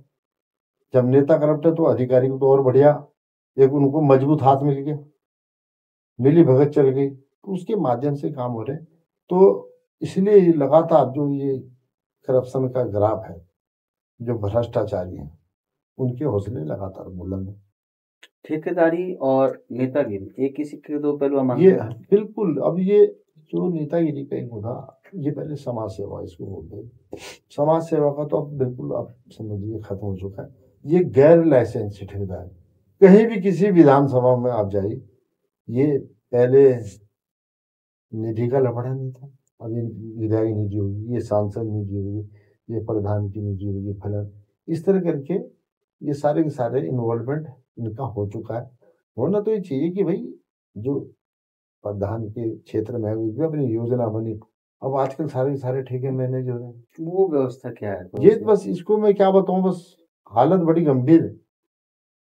जब नेता करप्ट है तो अधिकारी को तो और बढ़िया, एक उनको मजबूत हाथ मिल गया, मिली भगत चल गई, तो उसके माध्यम से काम हो रहे हैं। तो इसलिए ये लगातार जो ये करप्शन का ग्राफ है, जो भ्रष्टाचारी हैं, उनके हौसले लगातार बुलंद हैं। ठेकेदारी और नेतागिरी एक ही सिक्के के दो पहलू आप ये मानते हैं? बिल्कुल, अब ये जो नेतागिरी का एक मुद्दा, ये पहले समाज सेवा इसको बोलते हैं। समाज सेवा का तो अब बिल्कुल आप समझिए खत्म हो चुका है। ये गैर लाइसेंसी ठेकेदार, कहीं भी किसी विधानसभा में आप जाइए, ये पहले निधि का लफड़ा नहीं था, अभी विधायक निधि होगी, ये सांसद निधि होगी, ये प्रधान की निधि होगी, फलन, इस तरह करके ये सारे के सारे इन्वॉल्वमेंट इनका हो चुका है। होना तो ये चाहिए कि भाई, जो प्रधान के क्षेत्र में है वो भी अपनी योजना बनी। अब आजकल सारे के सारे ठेके मैनेज हो रहे हैं। वो व्यवस्था क्या है तो ये उसमें? बस, इसको मैं क्या बताऊं, बस हालत बड़ी गंभीर है।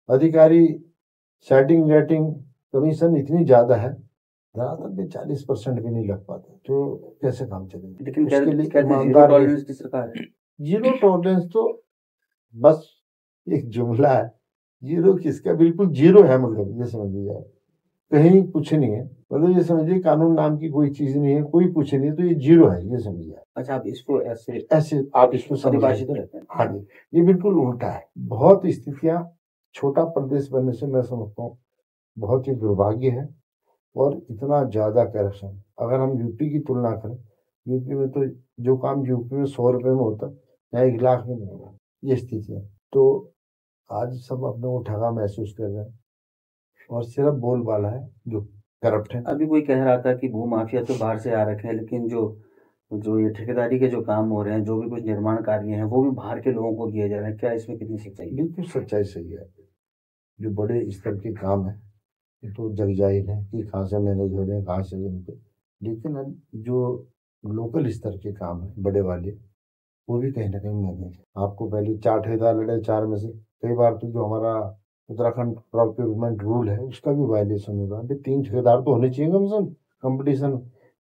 अधिकारी सेटिंग वेटिंग, कमीशन इतनी ज्यादा है, धरातल पे 40% भी नहीं लग पाते, तो कैसे काम चलेगा? लेकिन उसके लिए कहते हैं जीरो ईमानदार लोग। टॉलरेंस की सरकार है। जीरो टॉलरेंस तो बस एक जुमला है। जीरो किसका? बिल्कुल जीरो है, मतलब ये समझ लीजिए, कहीं कुछ नहीं है, मतलब ये समझिए कानून नाम की कोई चीज नहीं है, कोई कुछ नहीं है, तो ये जीरो है, ये समझिए। अच्छा, आप इसको ऐसे ऐसे आप इसको समझ परिभाषित लीजिए। करते हैं? हाँ जी, ये बिल्कुल उल्टा है। बहुत स्थितियां, छोटा प्रदेश बनने से मैं समझता हूँ बहुत ही दुर्भाग्य है, और इतना ज्यादा करप्शन, अगर हम यूपी की तुलना करें, यूपी में तो जो काम यूपी में 100 रुपए में होता, यहाँ 1 लाख में नहीं होगा, ये स्थिति है। तो आज सब अपने को ठगा महसूस कर रहे हैं, और सिर्फ बोलबाला है जो करप्ट है। अभी कोई कह रहा था कि भू माफिया तो बाहर से आ रखे हैं, लेकिन जो जो ये ठेकेदारी के जो काम हो रहे हैं, जो भी कुछ निर्माण कार्य हैं, वो भी बाहर के लोगों को दिए जा रहे हैं। क्या इसमें कितनी सच्चाई है? बिल्कुल सच्चाई सही है। जो बड़े स्तर के काम है, ये तो जग जाहिर है कि कहाँ से मैनेज हो रहे हैं, कहाँ से उनके, लेकिन अब जो लोकल स्तर के काम है बड़े वाले, वो भी कहीं ना कहीं मैनेज है। आपको पहले 4 ठेकेदार लड़े, 4 में से कई बार तो जो हमारा उत्तराखंड प्रोक्योरमेंट रूल है उसका भी वायलेशन होगा। अभी 3 ठेकेदार तो होने चाहिए कम से कम कंपटीशन।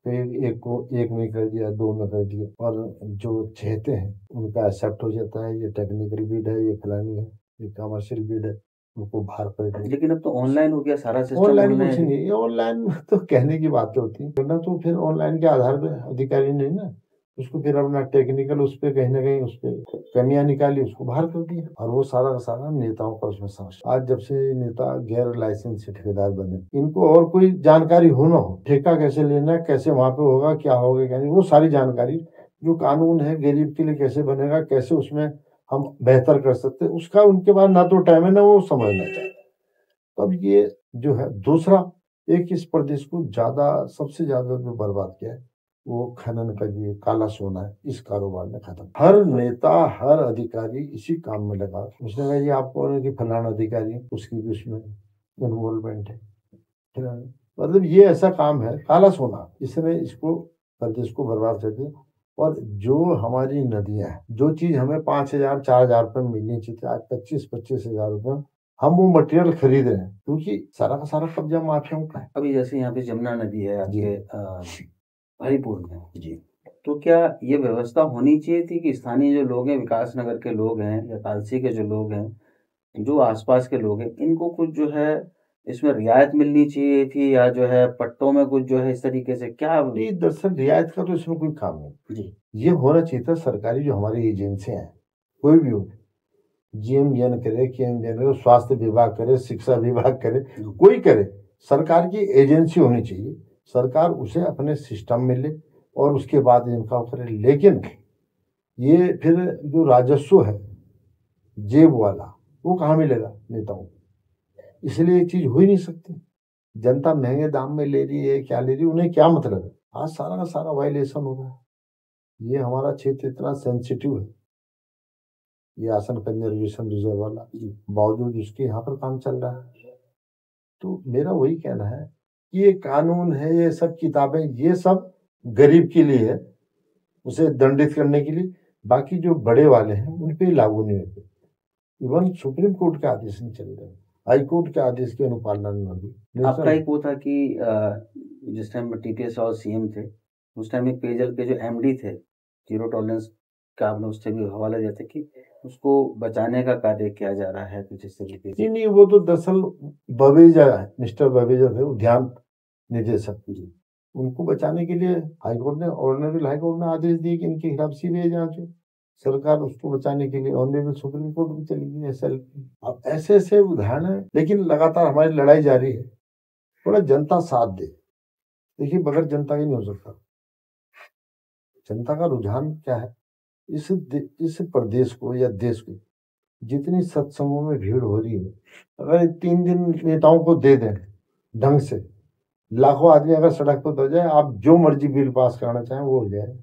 तो एक को एक में कर दिया, 2 में कर दिया, और जो चाहते हैं उनका एक्सेप्ट हो जाता है, ये टेक्निकल बिड है, ये फलानी है, ये कमर्शियल बिड है, उनको बाहर कर दिया। लेकिन अब तो ऑनलाइन हो गया सारा सिस्टम, ऑनलाइन कुछ ऑनलाइन। नहीं, ये ऑनलाइन में तो कहने की बातें होती है, वरना तो फिर ऑनलाइन के आधार पे अधिकारी नहीं ना, उसको फिर अपना टेक्निकल उस पर कहीं ना कहीं उस पर कमियां निकाली, उसको बाहर कर दिया। और वो सारा का सारा नेताओं का उसमें समस्या। आज जब से नेता गैर लाइसेंस से ठेकेदार बने, इनको और कोई जानकारी हो ना हो, ठेका कैसे लेना है, कैसे वहां पे होगा, क्या होगा क्या नहीं, वो सारी जानकारी जो कानून है गरीब के लिए कैसे बनेगा, कैसे उसमें हम बेहतर कर सकते हैं, उसका उनके पास ना तो टाइम है ना वो समझना चाहते। तब ये जो है दूसरा, एक इस प्रदेश को ज्यादा सबसे ज्यादा जो बर्बाद किया है वो खनन का ये काला सोना है, इस कारोबार में खत्म। हर नेता हर अधिकारी इसी काम में लगा। उसने कहा ये आपको कि फलाना अधिकारी उसकी भी उसमें इन्वॉल्वमेंट है। मतलब ये ऐसा काम है काला सोना, इसने इसको प्रदेश को बर्बाद कर दिया। और जो हमारी नदियां हैं, जो चीज हमें 5,000 4,000 रुपये में मिलनी चाहिए, आज 25,000 रुपये हम वो मटेरियल खरीद रहे हैं, क्योंकि सारा का सारा कब्जा माफियाओं का है। अभी जैसे यहाँ पे जमुना नदी है जी आपके हरिपुर में, जी। तो क्या ये व्यवस्था होनी चाहिए थी कि स्थानीय जो लोग हैं, विकास नगर के लोग हैं या कालसी के जो लोग हैं, जो आसपास के लोग हैं, इनको कुछ जो है इसमें रियायत मिलनी चाहिए थी, या जो है पट्टों में कुछ जो है इस तरीके से क्या? नहीं, दरअसल रियायत का तो इसमें कोई काम नहीं। जी। ये होना चाहिए था सरकारी जो हमारी एजेंसियां हैं, कोई भी हो, जीएमएन करे, केएमजेन करे, स्वास्थ्य विभाग करे, शिक्षा विभाग करे, कोई करे, सरकार की एजेंसी होनी चाहिए। सरकार उसे अपने सिस्टम में ले और उसके बाद इनका करे। लेकिन ये फिर जो राजस्व है जेब वाला, वो कहाँ मिलेगा नेताओं को? इसलिए ये चीज हो ही नहीं सकती। जनता महंगे दाम में ले रही है, क्या ले रही है, उन्हें क्या मतलब है? आज सारा का सारा वायलेशन हो रहा है। ये हमारा क्षेत्र इतना सेंसिटिव है, ये आसन कंजर्वेशन रिजर्व वाला, बावजूद इसके यहाँ पर काम चल रहा है। तो मेरा वही कहना है कि ये कानून है, ये सब किताबें, ये सब गरीब के लिए है, उसे दंडित करने के लिए। बाकी जो बड़े वाले हैं उन पे लागू नहीं होते। इवन सुप्रीम कोर्ट के आदेश नहीं चल रहे, हाई कोर्ट के आदेश की अनुपालना नहीं होगी। आपका एक वो था कि जिस टाइम टीपीएस और सीएम थे, उस टाइम एक पेयजल के जो एमडी थे, जीरो टॉलरेंस का आपने उससे भी हवाला दिया था कि उसको बचाने का कार्य किया जा रहा है कुछ इस तरीके से। नहीं नहीं, वो तो दरअसल बवेजा है, मिस्टर बवेजा थे उद्यान निदेशक जी, उनको बचाने के लिए हाईकोर्ट ने, ऑनरेबल हाईकोर्ट ने आदेश दिए कि इनके खिलाफ सीबीआई जांच हो। सरकार उसको बचाने के लिए ऑनरेबल सुप्रीम कोर्ट भी चली गई, ऐसा। अब ऐसे ऐसे उदाहरण है, लेकिन लगातार हमारी लड़ाई जारी है। थोड़ा जनता साथ दे। देखिए, बगैर जनता के नहीं हो सकता। जनता का रुझान क्या है, इस प्रदेश को या देश को जितनी सत्संगों में भीड़ हो रही है, अगर 3 दिन नेताओं को दे दें ढंग से, लाखों आदमी अगर सड़क पर उतर जाए, आप जो मर्जी बिल पास कराना चाहें वो हो जाए।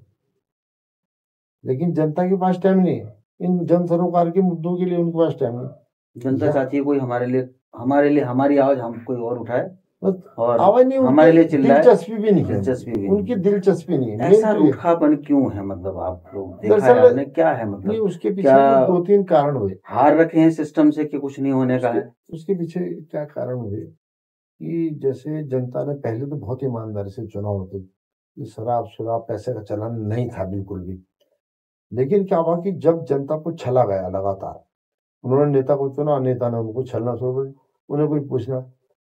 लेकिन जनता के पास टाइम नहीं है, इन जन सरोकार के मुद्दों के लिए उनके पास टाइम नहीं। जनता चाहती है कोई हमारे लिए हमारी आवाज हम कोई और उठाए बस और आवाज नहीं, हमारे लिए चिल्लाए। दिलचस्पी भी नहीं है, दिलचस्पी भी उनकी दिलचस्पी नहीं है। ऐसा रूखापन क्यों है? मतलब आप लोग देखा है दरअसल आपने, क्या है नहीं, मतलब? उसके पीछे क्या 2-3 कारण हुए। हार रखे हैं सिस्टम से कि कुछ नहीं होने का है? उसके पीछे क्या कारण हुए कि जैसे जनता ने पहले तो बहुत ईमानदारी से चुनाव होते, कि शराब शराब पैसे का चलन नहीं था बिल्कुल भी। लेकिन क्या हुआ कि जब जनता को छला गया लगातार, उन्होंने नेता को चुना, नेता ने उनको छलना शुरू कर दिया, उन्हें कोई पूछना।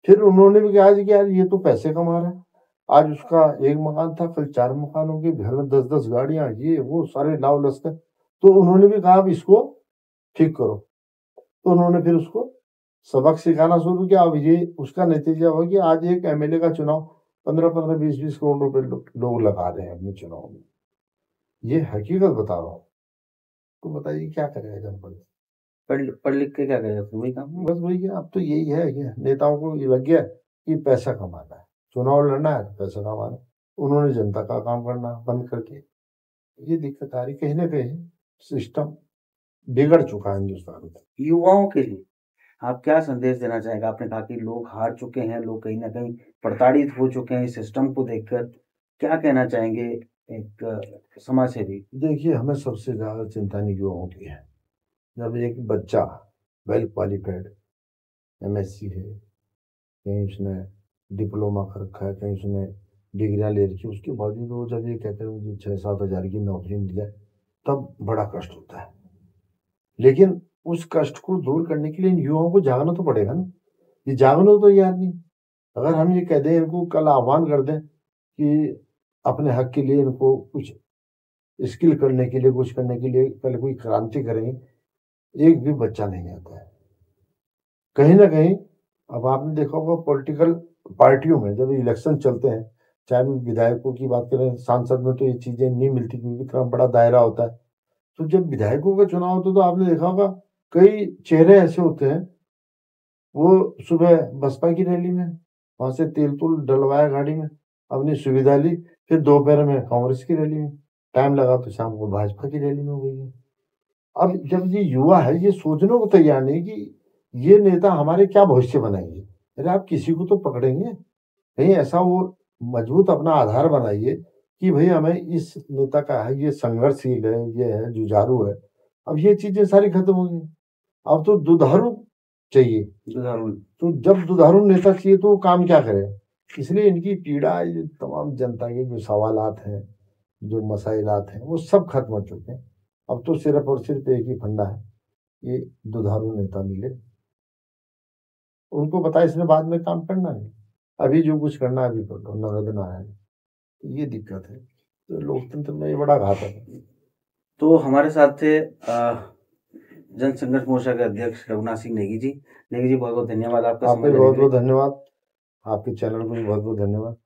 फिर उन्होंने भी कहा कि यार ये तो पैसे कमा रहा है, आज उसका एक मकान था, कल 4 मकान होंगे, घर में 10-10 गाड़ियां, ये वो सारे लाव लश्कर। तो उन्होंने भी कहा अब इसको ठीक करो। तो उन्होंने फिर उसको सबक सिखाना शुरू किया। अब ये उसका नतीजा हुआ कि आज एक एमएलए का चुनाव 15-15 20-20 करोड़ रुपए लोग लगा रहे हैं अपने चुनाव में। ये हकीकत बता रहा हूँ। तो बताइए क्या करेगा जनपद? पढ़ लिख के क्या करेगा? फिर वही काम। बस वही है, अब तो यही है कि नेताओं को ये लग गया कि पैसा कमाना है, चुनाव लड़ना है तो पैसा कमाना है। उन्होंने जनता का काम करना बंद करके ये दिक्कत आ रही। कहीं ना कहीं सिस्टम बिगड़ चुका है हिंदुस्तान का। युवाओं के लिए आप क्या संदेश देना चाहेंगे? आपने कहा कि लोग हार चुके हैं, लोग कहीं ना कहीं प्रताड़ित हो चुके हैं इस सिस्टम को देखकर, क्या कहना चाहेंगे एक समाज सेवी? देखिए, हमें सबसे ज्यादा चिंता युवाओं की है। जब एक बच्चा वेल क्वालिफाइड, MSc है, कहीं उसने डिप्लोमा कर रखा है, कहीं उसने डिग्रियां ले रखी है, उसके बावजूद वो जब ये कहते हैं मुझे 6-7 हज़ार की नौकरी मिल जाए, तब बड़ा कष्ट होता है। लेकिन उस कष्ट को दूर करने के लिए इन युवाओं को जागना तो पड़ेगा ना। ये जागना तो तैयार नहीं। अगर हम ये कह दें इनको, कल आह्वान कर दें कि अपने हक के लिए इनको कुछ स्किल करने के लिए, कुछ करने के लिए कल कोई क्रांति करेंगे, एक भी बच्चा नहीं आता है। कहीं ना कहीं अब आपने देखा होगा पॉलिटिकल पार्टियों में जब इलेक्शन चलते हैं, चाहे हम विधायकों की बात करें, सांसद में तो ये चीजें नहीं मिलती क्योंकि इतना बड़ा दायरा होता है। तो जब विधायकों का चुनाव होता है तो आपने देखा होगा कई चेहरे ऐसे होते हैं, वो सुबह बसपा की रैली में, वहां से तेल तुल डलवाया गाड़ी में, अपनी सुविधा ली, फिर दोपहर में कांग्रेस की रैली में, टाइम लगा तो शाम को भाजपा की रैली में हो गई है। अब जब ये युवा है, ये सोचने को तैयार नहीं कि ये नेता हमारे क्या भविष्य बनाएंगे। अरे आप किसी को तो पकड़ेंगे, कहीं ऐसा वो मजबूत अपना आधार बनाइए कि भाई हमें इस नेता का है, ये संघर्षशील है, ये है जुझारू है। अब ये चीजें सारी खत्म होंगी। अब तो दुधारू चाहिए। दुधारू। तो जब दुधारू नेता चाहिए तो वो काम क्या करे। इसलिए इनकी पीड़ा, ये तमाम जनता के जो सवालात हैं, जो मसाइलात हैं, वो सब खत्म हो चुके हैं। अब तो सिर्फ और सिर्फ एक ही फंडा है, ये दुधारू नेता मिले, उनको पता है इसने बाद में काम करना है, अभी जो कुछ करना है अभी कर लो, नगद ना है। ये दिक्कत है, तो लोकतंत्र में ये बड़ा घातक है। तो हमारे साथ थे जन संघर्ष मोर्चा के अध्यक्ष रघुनाथ सिंह नेगी जी। नेगी जी, बहुत बहुत धन्यवाद आपका आपका समय भी देने बहुत के लिए। बहुत धन्यवाद, आपके चैनल को भी बहुत बहुत धन्यवाद।